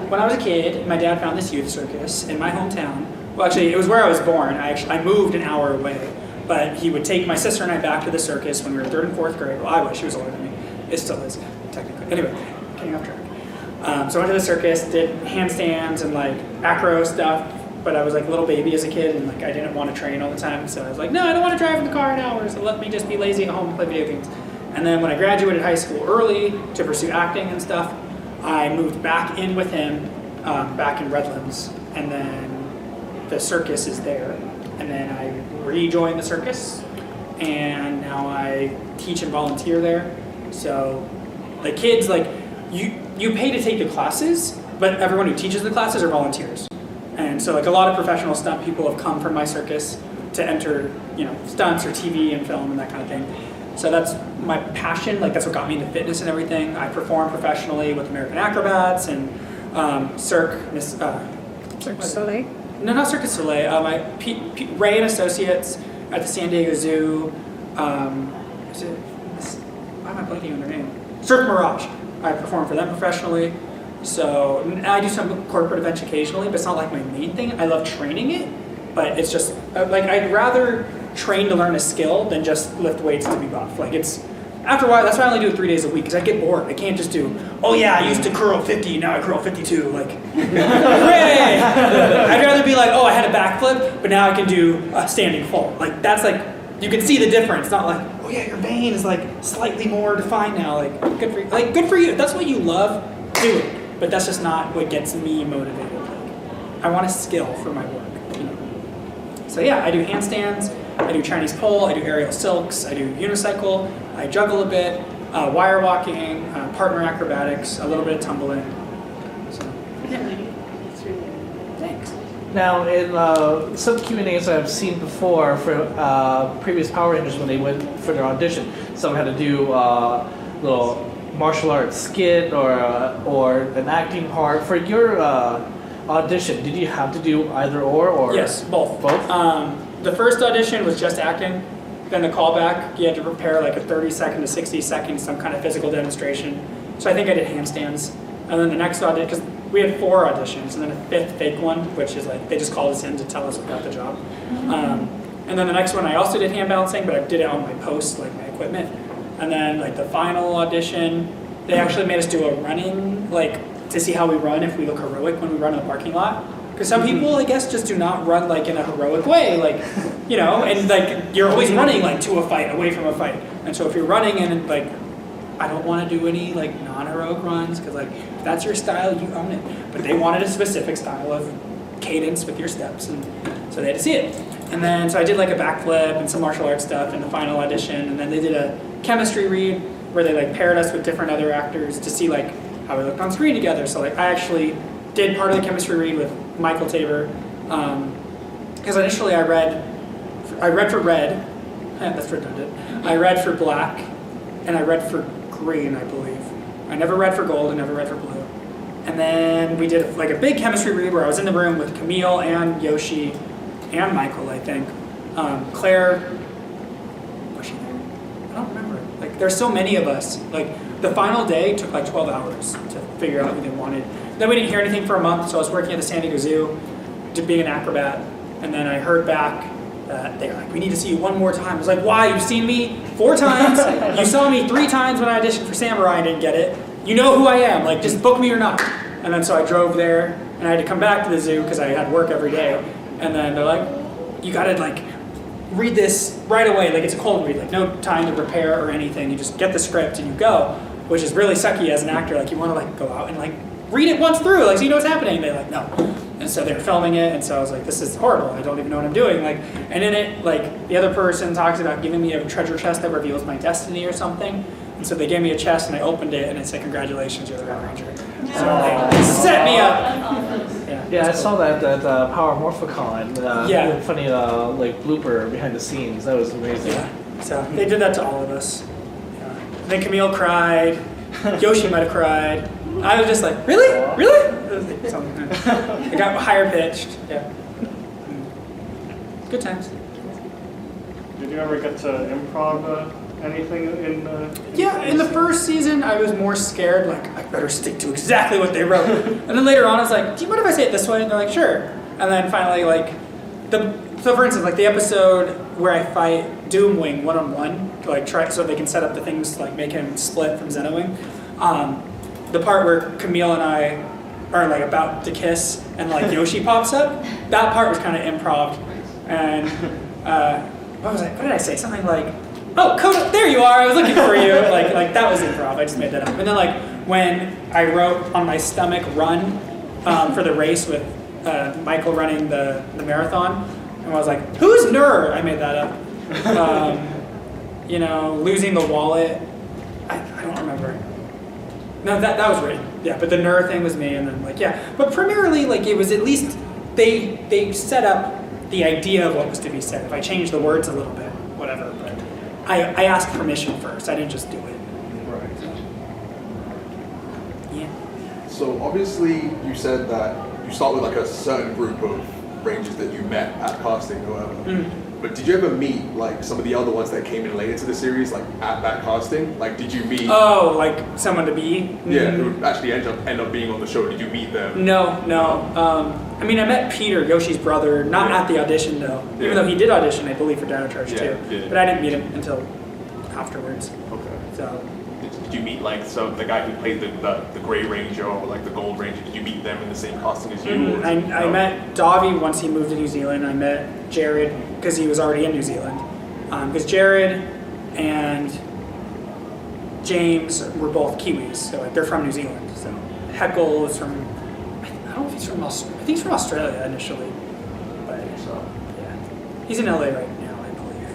when I was a kid, my dad found this youth circus in my hometown. Well, actually, it was where I was born. I moved an hour away, but he would take my sister and I back to the circus when we were 3rd and 4th grade. Well, I wish he was older than me. It still is, technically. Anyway, getting off track. So I went to the circus, did handstands and like acro stuff. But I was like a little baby as a kid, and like I didn't want to train all the time. So I was like, no, I don't want to drive in the car an hour. So let me just be lazy at home and play video games. And then when I graduated high school early to pursue acting and stuff, I moved back in with him, back in Redlands, and then the circus is there. And then I rejoined the circus, and now I teach and volunteer there. So the kids, like, you pay to take the classes, but everyone who teaches the classes are volunteers. And so like a lot of professional stunt people have come from my circus to enter, you know, stunts or TV and film and that kind of thing. So that's my passion, like that's what got me into fitness and everything. I perform professionally with American Acrobats and Cirque Cirque du Soleil? No, not Cirque du Soleil. Ray and Associates at the San Diego Zoo. Why am I blanking on their name? Cirque Mirage. I perform for them professionally. So I do some corporate events occasionally, but it's not like my main thing. I love training it, but it's just like I'd rather train to learn a skill than just lift weights to be buff. Like it's after a while, that's why I only do it 3 days a week because I get bored. I can't just do, oh yeah, I used to curl 50, now I curl 52. Like, hooray! I'd rather be like, oh, I had a backflip, but now I can do a standing full. Like that's like you can see the difference. Not like, oh yeah, your vein is like slightly more defined now. Like good for you. Like good for you. If that's what you love, do it. But that's just not what gets me motivated. Like, I want a skill for my work. You know? So yeah, I do handstands, I do Chinese pole, I do aerial silks, I do unicycle, I juggle a bit, wire walking, partner acrobatics, a little bit of tumbling. So yeah. It's really Thanks. Now, in some Q&As I've seen before for previous Power Rangers when they went for their audition, some had to do little martial arts skit or an acting part. For your audition, did you have to do either or? Yes, both. Both? The first audition was just acting. Then the callback, you had to prepare like a 30-second to 60-second some kind of physical demonstration. So I think I did handstands. And then the next audition, because we had 4 auditions, and then a 5th fake one, which is like, they just called us in to tell us we got the job. And then the next one, I also did hand balancing, but I did it on my post, like my equipment. And then like the final audition, they actually made us do a running, like to see how we run, if we look heroic when we run in the parking lot. Because some people, I guess, just do not run like in a heroic way, like, you know, and like you're always running like to a fight, away from a fight. And so if you're running and like, I don't want to do any like non-heroic runs, because like if that's your style, you own it. But they wanted a specific style of cadence with your steps, and so they had to see it. And then so I did like a backflip and some martial arts stuff in the final audition, and then they did a chemistry read where they like paired us with different other actors to see like how we looked on screen together. So like I actually did part of the chemistry read with Michael Tabor, because initially I read for red, that's redundant. I read for black, and I read for green, I believe. I never read for gold, I never read for blue. And then we did like a big chemistry read where I was in the room with Camille and Yoshi and Michael, I think. Claire, was she there? I don't remember. Like there's so many of us. Like the final day took like 12 hours to figure out who they wanted. Then we didn't hear anything for a month, so I was working at the San Diego Zoo, being an acrobat, and then I heard back that they were like, we need to see you one more time. I was like, why? You've seen me 4 times. You saw me 3 times when I auditioned for Samurai and didn't get it. You know who I am. Like, just book me or not. And then so I drove there, and I had to come back to the zoo because I had work every day. And then they're like, you gotta like read this right away. Like it's a cold read. Like no time to prepare or anything. You just get the script and you go, which is really sucky as an actor. Like you want to like go out and like read it once through, like so you know what's happening. They're like, no. And so they were filming it, and so I was like, this is horrible. I don't even know what I'm doing. Like, and in it, like the other person talks about giving me a treasure chest that reveals my destiny or something. And so they gave me a chest, and I opened it, and it said, congratulations, you're the Red Ranger. So they set me up. Yeah, I saw that Power Morphicon. Yeah. Funny like blooper behind the scenes. That was amazing. Yeah. So they did that to all of us. Yeah. And then Camille cried. Yoshi might have cried. I was just like, really? Really? It was like something. It got higher pitched. Yeah. Good times. Did you ever get to improv anything in the... Yeah, in the first season, I was more scared, like, I better stick to exactly what they wrote. And then later on, I was like, do you mind if I say it this way? And they're like, sure. And then finally, like, so for instance, like the episode where I fight Doomwing one-on-one, to like try, so they can set up the things, like make him split from Xenowing. The part where Camille and I are like about to kiss and like Yoshi pops up, that part was kind of improv. And what did I say? Something like, oh, Coda, there you are, I was looking for you. Like that was improv, I just made that up. And then like when I wrote on my stomach run for the race with Michael running the marathon, and I was like, who's Nur? I made that up. You know, losing the wallet, I don't remember. No, that was written. Yeah, but the Nur thing was me, and then like, yeah. But primarily, like, it was at least, they set up the idea of what was to be said. If I changed the words a little bit, whatever, but I asked permission first. I didn't just do it. Right. Yeah. So obviously you said that you start with like a certain group of Rangers that you met at casting or whatever. But did you ever meet like some of the other ones that came in later to the series, like at that casting? Like, did you meet? Oh, like someone to be? Yeah, who actually end up being on the show. Did you meet them? No. I mean, I met Peter, Yoshi's brother, not at the audition though. Even though he did audition, I believe, for Dino Charge too. Yeah. But I didn't meet him until afterwards. Okay. So. Did you meet like the guy who played the Gray Ranger or like the Gold Ranger? Did you meet them in the same casting as you? I met Davi once he moved to New Zealand. I met Jared because he was already in New Zealand. Because Jared and James were both Kiwis, so like, they're from New Zealand. So Heckle is from, I don't know if he's from Australia. I think he's from Australia initially. But so yeah, he's in LA right now, I believe.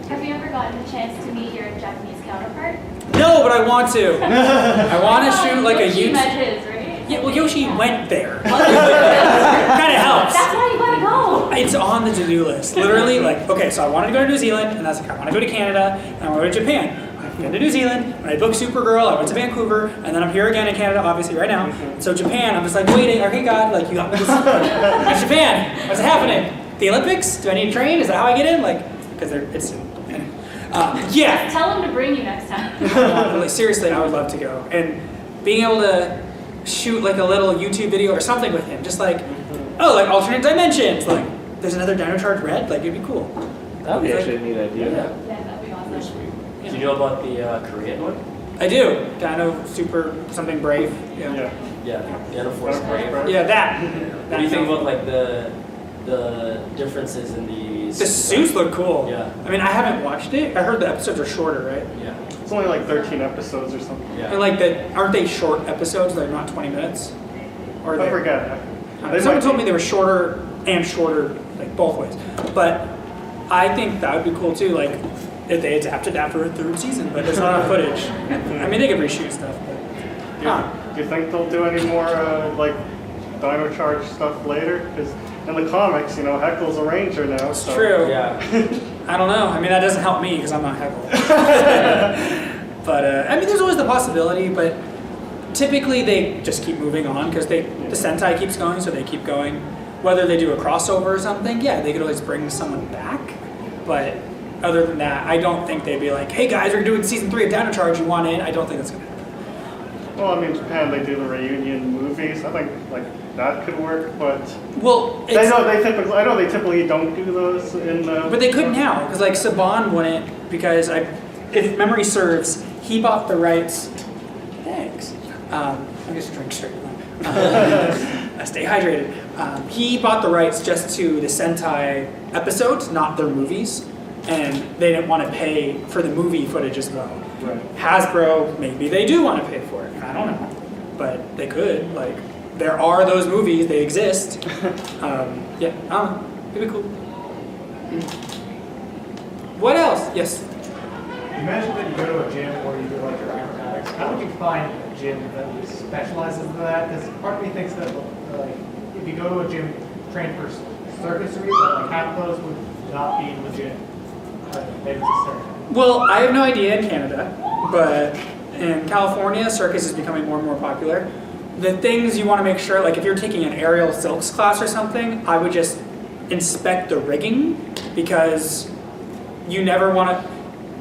Have you ever gotten the chance to meet your Japanese counterpart? No, but I want to. I want to shoot like a Yoshi YouTube. met his, right? Yeah, well, Yoshi went there. Kind of helps. That's why you gotta go. It's on the to-do list. Literally, like, okay, so I wanted to go to New Zealand, and I was like, I want to go to Canada, and I want to go to Japan. I've been to New Zealand, and I booked Supergirl, I went to Vancouver, and then I'm here again in Canada, obviously, right now. So Japan, I'm just like waiting, okay, God, like, you got me this. It's Japan, what's happening? The Olympics? Do I need to train? Is that how I get in? Like, because it's, yeah. Tell him to bring you next time. Like, seriously, I would love to go. And being able to shoot like a little YouTube video or something with him, just like, oh, like alternate dimensions, like there's another Dino Charge Red, like it'd be cool. That would be actually a neat idea. Yeah, that'd be awesome. Sweet. Do you know about the Korean one? I do. Dino Super something Brave. Yeah. Yeah, Dino Force Brave. Yeah, that. What do you think about like the differences in the suits look cool. Yeah. I mean, I haven't watched it. I heard the episodes are shorter, right? Yeah. It's only like 13 episodes or something. Yeah. And like that, aren't they short episodes? They're not 20 minutes. Or I they? forget. Someone told me they were shorter and shorter, like both ways. But I think that would be cool too. Like if they adapted that for a third season, but there's not enough footage. I mean, they could reshoot stuff, but. Do you think they'll do any more like Dino Charge stuff later? Because in the comics, you know, Heckle's a ranger now. It's so. true. Yeah. I don't know. I mean, that doesn't help me because I'm not Heckle. But I mean, there's always the possibility. But typically, they just keep moving on because the Sentai keeps going, so they keep going. Whether they do a crossover or something, yeah, they could always bring someone back. But other than that, I don't think they'd be like, "Hey guys, we're doing season 3 of Dino Charge. You want in?" I don't think that's gonna happen. Well, I mean, Japan, they do the reunion movies. I think like that could work, but Well, I know they typically don't do those in the. But they could now, because like Saban wouldn't, because if memory serves, he bought the rights. Thanks. I just drink straight. Stay hydrated. He bought the rights just to the Sentai episodes, not their movies, and they didn't want to pay for the movie footage as well. Right. Hasbro, maybe they do want to pay for it. I don't know, but they could. Like, there are those movies; they exist. Yeah, I don't know. It'd be cool. What else? Yes. You mentioned that you go to a gym or you do like your acrobatics. How would you find a gym that specializes in that? Because part of me thinks that like if you go to a gym trained for circusry, that like half those would not be legit. Maybe it's a circus. Well, I have no idea in Canada, but in California, circus is becoming more and more popular. The things you want to make sure, like if you're taking an aerial silks class or something, I would just inspect the rigging because you never want to,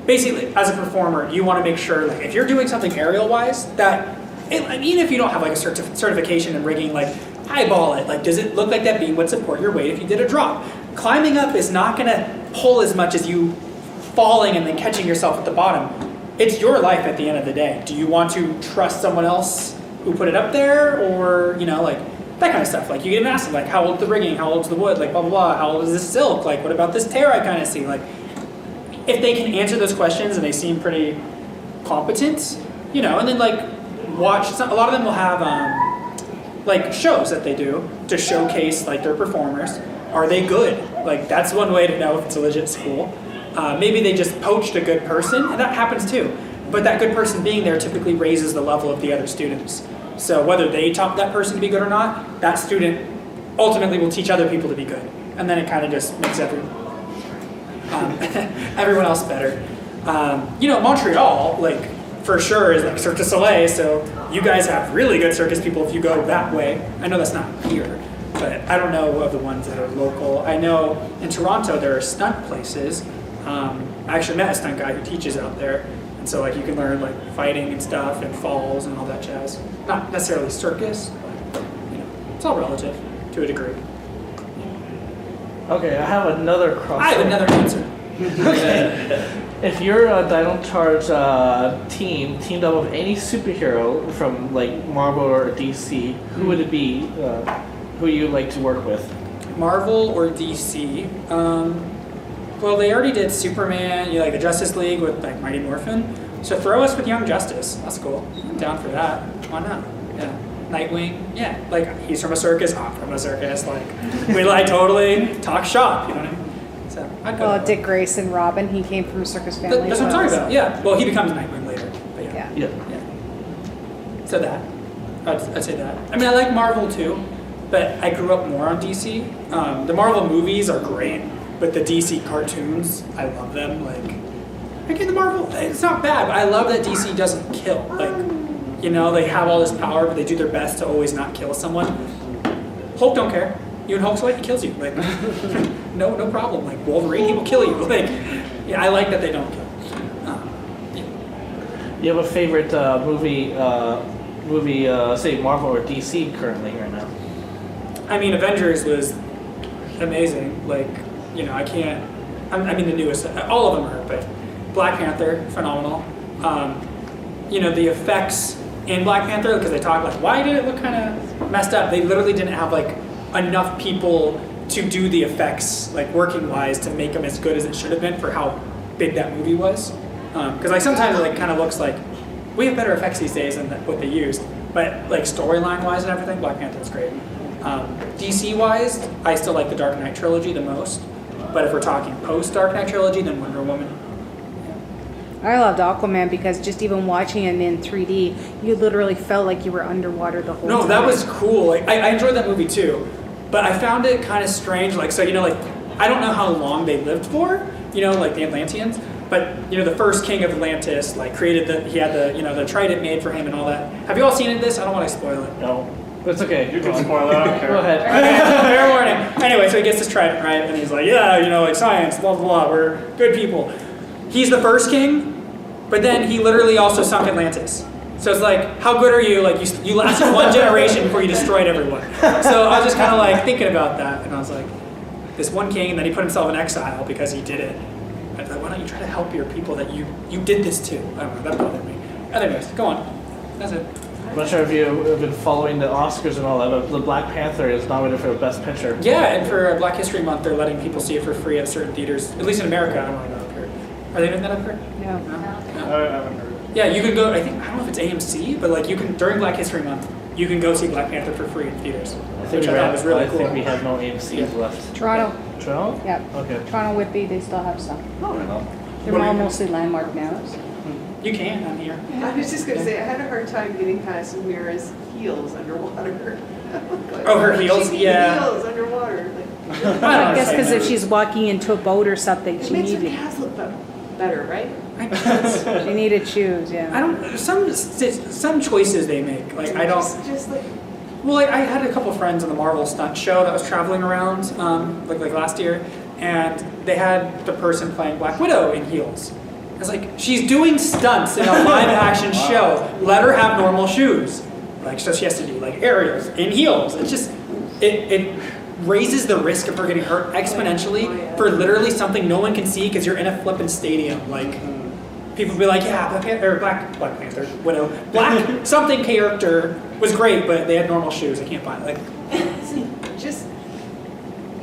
basically as a performer, you want to make sure, like if you're doing something aerial wise, that, even if you don't have like a certification in rigging, like eyeball it, like does it look like that beam would support your weight if you did a drop? Climbing up is not going to pull as much as you falling and then catching yourself at the bottom. It's your life at the end of the day. Do you want to trust someone else who put it up there, or like that kind of stuff? Like you get asked, like how old's the rigging, how old's the wood, like blah blah blah, how old is this silk, like what about this tear I kind of see? Like if they can answer those questions and they seem pretty competent, and then like watch. A lot of them will have like shows that they do to showcase like their performers. Are they good? Like that's one way to know if it's a legit school. Maybe they just poached a good person, and that happens too. But that good person being there typically raises the level of the other students. So whether they taught that person to be good or not, that student ultimately will teach other people to be good. And then it kind of just makes everyone else better. Montreal, like for sure is like Cirque du Soleil, so you guys have really good circus people if you go that way. I know that's not here, but I don't know of the ones that are local. I know in Toronto there are stunt places. I actually met a stunt guy who teaches out there, and so like you can learn like fighting and stuff and falls and all that jazz. Not necessarily circus, but it's all relative to a degree. Okay, I have another crossover. I have another answer. If you're a Dino Charge teamed up with any superhero from like Marvel or DC, who would it be? Who you like to work with? Marvel or DC? Well, they already did Superman, like the Justice League with like Mighty Morphin. So throw us with Young Justice. That's cool. I'm down for that. Why not? Yeah. Nightwing. Yeah. Like he's from a circus. I'm from a circus. Like we like totally talk shop. You know what I mean? So I'd go. Well, Dick Grayson, Robin, he came from a circus family. That's what I'm talking about. Yeah. Well, he becomes Nightwing later. But Yeah. Yeah. So that. I'd say that. I mean, I like Marvel too, but I grew up more on DC. The Marvel movies are great, but the DC cartoons, I love them. Like, again, the Marvel, it's not bad, but I love that DC doesn't kill. Like, you know, they have all this power, but they do their best to always not kill someone. Hulk don't care. You and Hulk's like, he kills you. Like, no problem. Like, Wolverine, he will kill you. Like, yeah, I like that they don't kill. You have a favorite movie, say Marvel or DC currently right now? I mean, Avengers was amazing. Like, you know, I mean, the newest, all of them are, but Black Panther, phenomenal. You know, the effects in Black Panther, because they talk like, why did it look kind of messed up? They literally didn't have like enough people to do the effects, like working wise, to make them as good as it should have been for how big that movie was. Because like sometimes it like kind of looks like we have better effects these days than what they used, but like storyline wise and everything, Black Panther is great. DC wise, I still like the Dark Knight trilogy the most, but if we're talking post Dark Knight trilogy, then Wonder Woman. I loved Aquaman because just even watching it in 3D, you literally felt like you were underwater the whole time. No, that was cool. Like, I enjoyed that movie too, but I found it kind of strange. Like, so, you know, like, I don't know how long they lived for, you know, like the Atlanteans, but, you know, the first king of Atlantis, like, he had the, you know, the trident made for him and all that. Have you all seen this? I don't want to spoil it. No. It's okay. You can spoil it, I don't care. Go ahead. Okay, fair warning. Anyway, so he gets this trident, right? And he's like, yeah, you know, like science, blah, blah, blah, we're good people. He's the first king, but then he literally also sunk Atlantis. So it's like, how good are you? Like, you lasted one generation before you destroyed everyone. So I was just kind of like thinking about that, and I was like, this one king, and then he put himself in exile because he did it. I was like, why don't you try to help your people that you did this to? I don't know, that bothered me. Anyways, go on. That's it. I'm not sure if you've been following the Oscars and all that, but the Black Panther is nominated for Best Picture. Yeah, and for Black History Month, they're letting people see it for free at certain theaters, at least in America. I don't really know up here. Are they doing that up here? No. No? I haven't heard. Yeah, you can go, I don't know if it's AMC, but like you can, during Black History Month, you can go see Black Panther for free in theaters, which I thought was really cool. I think we have no AMCs left. Toronto. Toronto? Yep. Okay. Toronto Whitby, they still have some. Oh, right on. They're all mostly landmark now. So. You can, I'm here. I was just going to say, I had a hard time getting past Mira's heels underwater. Oh, her heels? She Yeah. heels underwater. Like, I guess because if she's walking into a boat or something, it she makes her needed calves look better, right? she needed shoes. Yeah. I don't, some choices they make, like I don't, Just like, well, like I had a couple friends on the Marvel stunt show that was traveling around, like last year, and they had the person playing Black Widow in heels. I was like, she's doing stunts in a live action show. Let her have normal shoes. Like, so she has to do like aerials in heels. It's just, it raises the risk of her getting hurt exponentially for literally something no one can see because you're in a flippin' stadium. Like, people be like, yeah, Black Panther, Widow, Black something character was great, but they had normal shoes. I can't buy it. Like, see, just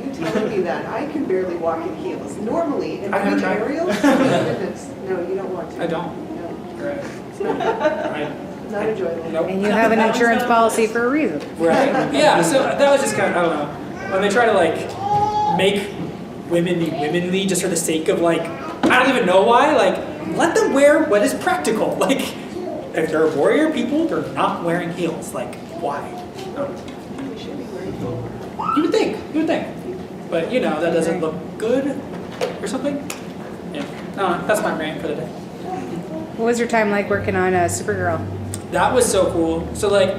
you telling me that I can barely walk in heels normally, and I've never doing tried. aerials. Oh my goodness, no, you don't want to. I don't. No, Right. not enjoyable. Nope. And you have an insurance policy for a reason. Right. Yeah, so that was just kind of, I don't know. When they try to like make women be womanly just for the sake of like, I don't even know why, like, let them wear what is practical. Like, if they're warrior people, they're not wearing heels. Like, why? They should be wearing heels. You would think. But you know, that doesn't look good or something. Yeah. No, that's my rant for the day. What was your time like working on Supergirl? That was so cool. So like,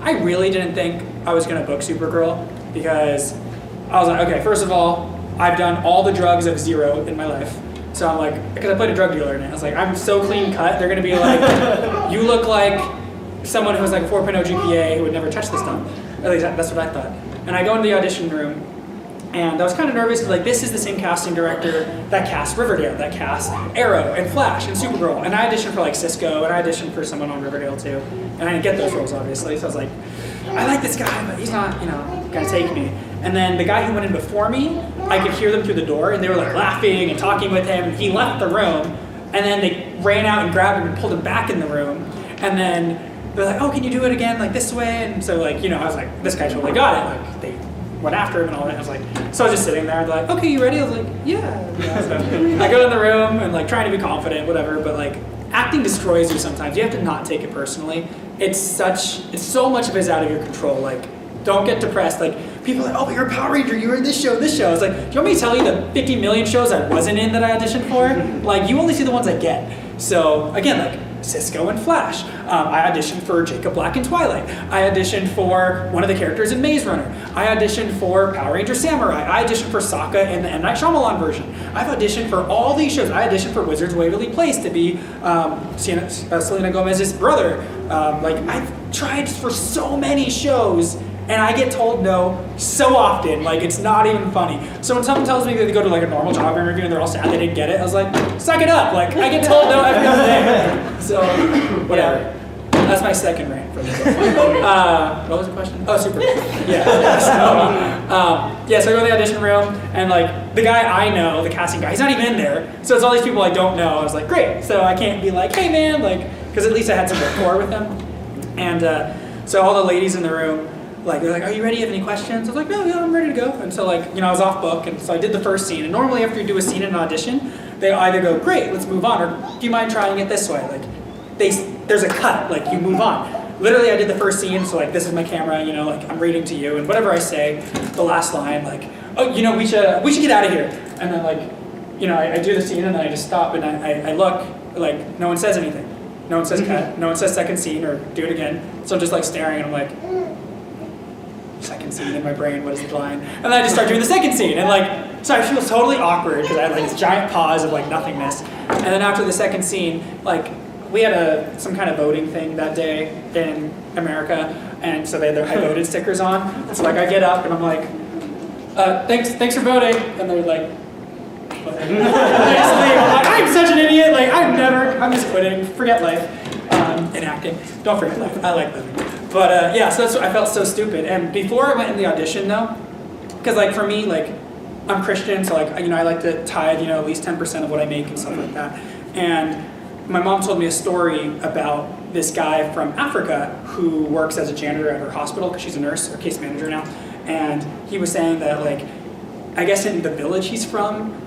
I really didn't think I was gonna book Supergirl because I was like, okay, first of all, I've done all the drugs of zero in my life. So I'm like, because I played a drug dealer in it. I was like, I'm so clean cut. They're gonna be like, you look like someone who has like a 4.0 GPA who would never touch this stuff. At least that's what I thought. And I go into the audition room, and I was kind of nervous because like this is the same casting director that cast Riverdale, that cast Arrow and Flash and Supergirl. And I auditioned for like Cisco, and I auditioned for someone on Riverdale too. And I didn't get those roles obviously, so I was like, I like this guy, but he's not, you know, gonna take me. And then the guy who went in before me, I could hear them through the door, and they were like laughing and talking with him. And he left the room, and then they ran out and grabbed him and pulled him back in the room. And then they're like, oh, can you do it again, like this way? And so like, you know, I was like, this guy totally got it. Like they went after him and all that. I was like, so I was just sitting there, and they're like, okay, you ready? I was like, yeah. So I go in the room and like trying to be confident, whatever. But like acting destroys you sometimes. You have to not take it personally, it's so much of it's out of your control. Like, don't get depressed. Like, people are like, oh, but you're a Power Ranger, you were in this show, this show. It's like, do you want me to tell you the 50 million shows I wasn't in that I auditioned for? Like, you only see the ones I get. So, again, like, Cisco and Flash. I auditioned for Jacob Black in Twilight. I auditioned for one of the characters in Maze Runner. I auditioned for Power Ranger Samurai. I auditioned for Sokka in the M. Night Shyamalan version. I've auditioned for all these shows. I auditioned for Wizards Waverly Place to be Selena Gomez's brother. Like, I've tried for so many shows, and I get told no so often, like it's not even funny. So when someone tells me that they go to like a normal job interview and they're all sad they didn't get it, I was like, suck it up. Like, I get told no every other day. So, whatever. That's my second rant for this. What was the question? Oh, Supergirl. Yeah. So I go to the audition room, and like the guy I know, the casting guy, he's not even in there. So it's all these people I don't know. I was like, great. So I can't be like, hey man, like, because at least I had some rapport with him. And so all the ladies in the room, like, they're like, are you ready? You have any questions? I was like, no, yeah, I'm ready to go. And so like, I was off book, and so I did the first scene. And normally after you do a scene in an audition, they either go, great, let's move on, or do you mind trying it this way? Like, there's a cut, like you move on. Literally, I did the first scene, so like this is my camera, like I'm reading to you, and whatever I say, the last line, like, oh, we should get out of here. And then like, I do the scene, and then I just stop, and I look, like no one says anything. No one says cut, no one says second scene, or do it again. So I'm just like staring, and I'm like, second scene in my brain, what is the line? And then I just start doing the second scene, and like, so I feel totally awkward because I had like this giant pause of like nothingness. And then after the second scene, like, we had some kind of voting thing that day in America, and so they had their I voted stickers on. So like I get up and I'm like, thanks for voting, and they're like, I'm such an idiot. Like I'm just quitting. Forget life in acting. Don't forget life. I like living. But yeah, so I felt so stupid. And before I went in the audition though, because like for me, like I'm Christian, so like I like to tithe, at least 10% of what I make and stuff like that. And my mom told me a story about this guy from Africa who works as a janitor at her hospital because she's a nurse or case manager now. And he was saying that like, I guess in the village he's from,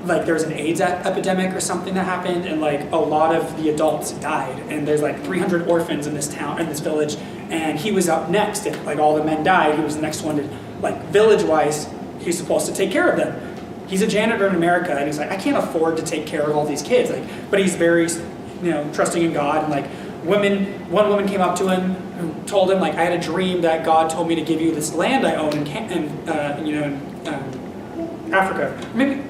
like there was an AIDS epidemic or something that happened, and like a lot of the adults died, and there's like 300 orphans in this town, in this village, and he was up next. If like all the men died, he was the next one to, like village-wise, he's supposed to take care of them. He's a janitor in America, and he's like, I can't afford to take care of all these kids. Like, but he's very, trusting in God. And like, one woman came up to him and told him, like, I had a dream that God told me to give you this land I own in Africa. Maybe,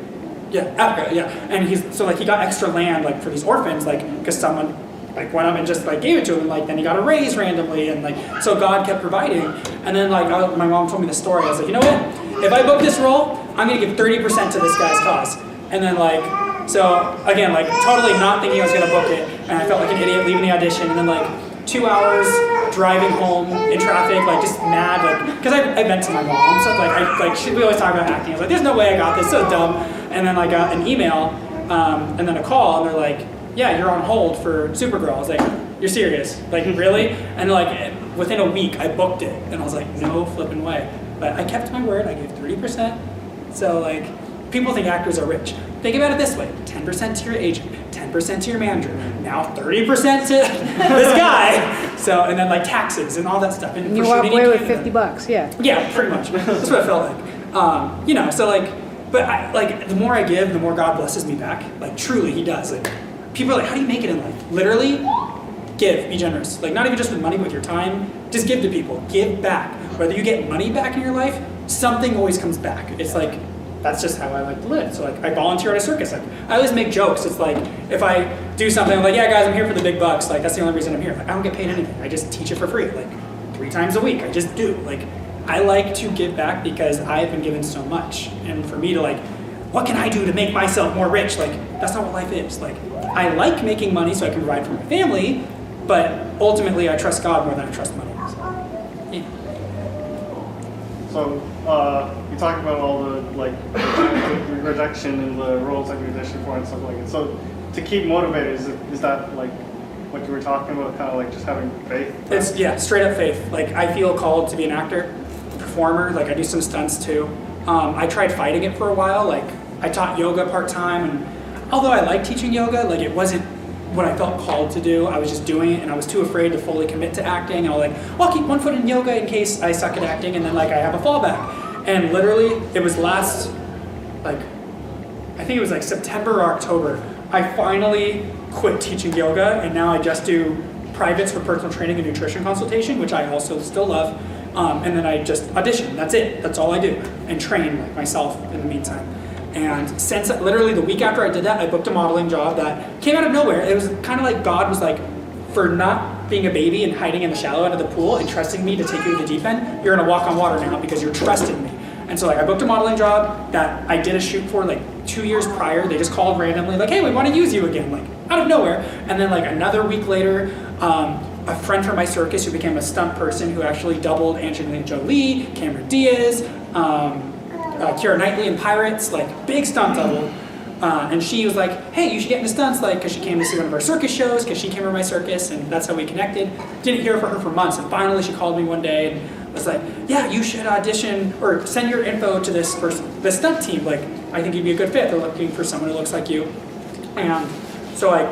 yeah, Africa, yeah. And he got extra land like for these orphans, like, because someone like went up and just like gave it to him, and like then he got a raise randomly, and like so God kept providing. And then like my mom told me the story. I was like, you know what? If I book this role, I'm gonna give 30% to this guy's cause. And then like, so again, like totally not thinking I was gonna book it, and I felt like an idiot leaving the audition. And then like 2 hours driving home in traffic, like just mad, like because I vent to my mom, so like we always talk about acting. I was like, there's no way I got this, so dumb. And then I got an email, and then a call, and they're like, yeah, you're on hold for Supergirl. I was like, you're serious? Like, really? And like, within a week, I booked it. And I was like, no flipping way. But I kept my word, I gave 30%. So like, people think actors are rich. Think about it this way, 10% to your agent, 10% to your manager, now 30% to this guy. So, and then like taxes and all that stuff. And you walk away with $50, yeah. Yeah, pretty much. That's what it felt like. So like, but the more I give, the more God blesses me back. Like truly, he does. Like, people are like, how do you make it in life? Literally, give, be generous. Like not even just with money, with your time, just give to people, give back. Whether you get money back in your life, something always comes back. It's like, that's just how I like to live. So like, I volunteer at a circus. Like, I always make jokes. It's like, if I do something, I'm like, yeah guys, I'm here for the big bucks. Like, that's the only reason I'm here. Like, I don't get paid anything. I just teach it for free. Like, 3 times a week, I just do. Like, I like to give back because I've been given so much. And for me to like, what can I do to make myself more rich? Like, that's not what life is. Like, I like making money so I can provide for my family, but ultimately I trust God more than I trust money. So, yeah. So you talked about all the like rejection in the roles that you auditioned for and stuff like that. So to keep motivated, is that like what you were talking about, kind of like just having faith? It's straight up faith. Like I feel called to be an actor, performer. Like I do some stunts too. I tried fighting it for a while. Like I taught yoga part-time, and although I like teaching yoga, like it wasn't what I felt called to do. I was just doing it, and I was too afraid to fully commit to acting. I was like, well, I'll keep one foot in yoga in case I suck at acting, and then like I have a fallback. And literally, it was last, like, I think it was like September or October, I finally quit teaching yoga, and now I just do privates for personal training and nutrition consultation, which I also still love. And then I just audition. That's it. That's all I do, and train like myself in the meantime. And since literally the week after I did that, I booked a modeling job that came out of nowhere. It was kind of like God was like, for not being a baby and hiding in the shallow end of the pool and trusting me to take you to the deep end, you're gonna walk on water now because you're trusting me. And so like I booked a modeling job that I did a shoot for like 2 years prior. They just called randomly like, hey, we want to use you again, like out of nowhere. And then like another week later, a friend from my circus who became a stunt person who actually doubled Angelina Jolie, Cameron Diaz, Keira Knightley in Pirates, like big stunt double. And she was like, hey, you should get into stunts, like, because she came to see one of our circus shows, because she came to my circus, and that's how we connected. Didn't hear from her for months, and finally she called me one day and was like, yeah, you should audition, or send your info to this person, this stunt team, like, I think you'd be a good fit. They're looking for someone who looks like you. And so I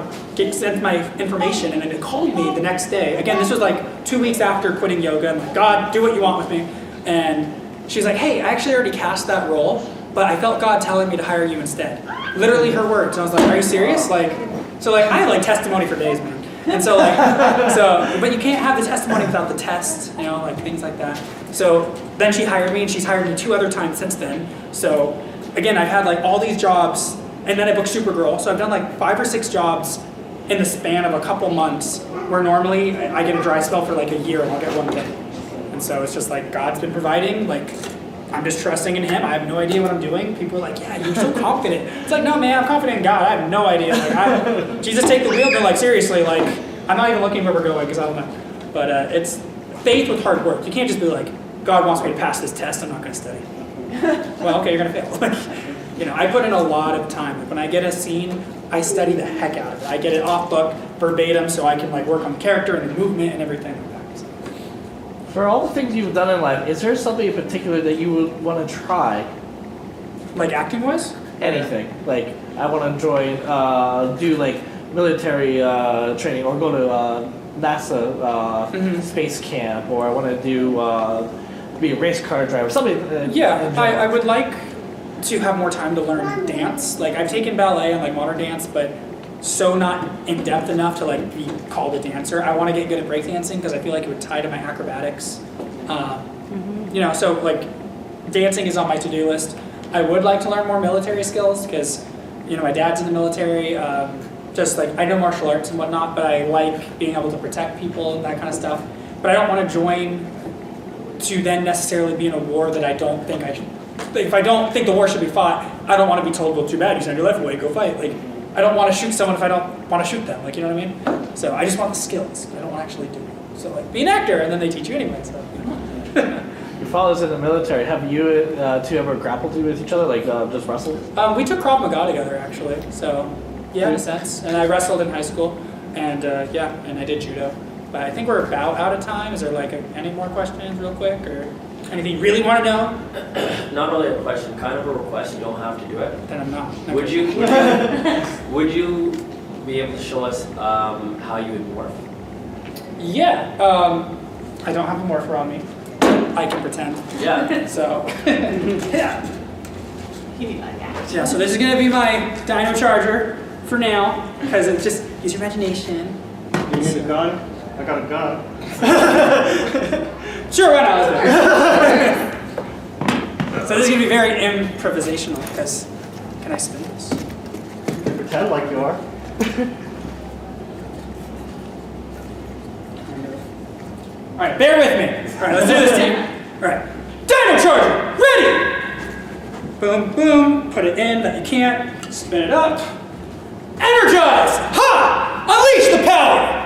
sent my information, and then it called me the next day. Again, this was like 2 weeks after quitting yoga. I'm like, God, do what you want with me. And she's like, hey, I actually already cast that role, but I felt God telling me to hire you instead. Literally her words. And I was like, are you serious? Like, so like I had like testimony for days, man. And so like, but you can't have the testimony without the test, you know, like things like that. So then she hired me, and she's hired me 2 other times since then. So again, I've had like all these jobs, and then I booked Supergirl. So I've done like 5 or 6 jobs in the span of a couple months, where normally I get a dry spell for like a year and I'll get one thing. And so it's just like God's been providing, like I'm just trusting in Him. I have no idea what I'm doing. People are like, yeah, you're so confident. It's like, no, man, I'm confident in God. I have no idea. Like, Jesus, take the wheel. They're like, seriously, like, I'm not even looking where we're going because I don't know. But it's faith with hard work. You can't just be like, God wants me to pass this test. I'm not going to study. Well, okay, you're going to fail. Like, you know, I put in a lot of time. Like, when I get a scene, I study the heck out of it. I get it off book, verbatim, so I can like work on the character and the movement and everything like that. For all the things you've done in life, is there something in particular that you would want to try? Like acting-wise? Anything. Like, I want to join, do like military training, or go to NASA space camp, or I want to do be a race car driver, something. Yeah, I would like to have more time to learn dance. Like I've taken ballet and like modern dance, but so not in depth enough to like be called a dancer. I want to get good at breakdancing because I feel like it would tie to my acrobatics. You know, so like dancing is on my to-do list. I would like to learn more military skills because, you know, my dad's in the military. Just like I know martial arts and whatnot, but I like being able to protect people and that kind of stuff. But I don't want to join to then necessarily be in a war that I don't think I should. If I don't think the war should be fought, I don't want to be told, well, too bad, you send your life away, go fight. Like, I don't want to shoot someone if I don't want to shoot them. Like, you know what I mean? So I just want the skills. I don't want to actually do it. So like, be an actor, and then they teach you anyway. So. Your father's in the military. Have you two ever grappled with each other, like just wrestled? We took Krav Maga together, actually. So yeah, in a sense. And I wrestled in high school, and yeah, and I did judo. But I think we're about out of time. Is there like any more questions, real quick, or anything you really want to know? Not really a question, kind of a request. You don't have to do it. Then I'm not. Would you be able to show us how you would morph? Yeah. I don't have a morpher on me. I can pretend. Yeah. So yeah. Yeah. So this is gonna be my Dino Charger for now, because it's just use your imagination. You need a gun? I got a gun. Sure, why not? So this is gonna be very improvisational, because can I spin this? You can pretend like you are. All right, bear with me. All right, let's do this, team. All right, Dino Charger, ready? Boom, boom. Put it in that you can't. Spin it up. Energize! Ha! Unleash the power!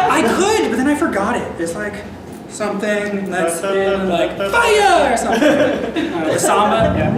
I could, but then I forgot it. It's like something that's in like fire or something. The samba. Yeah.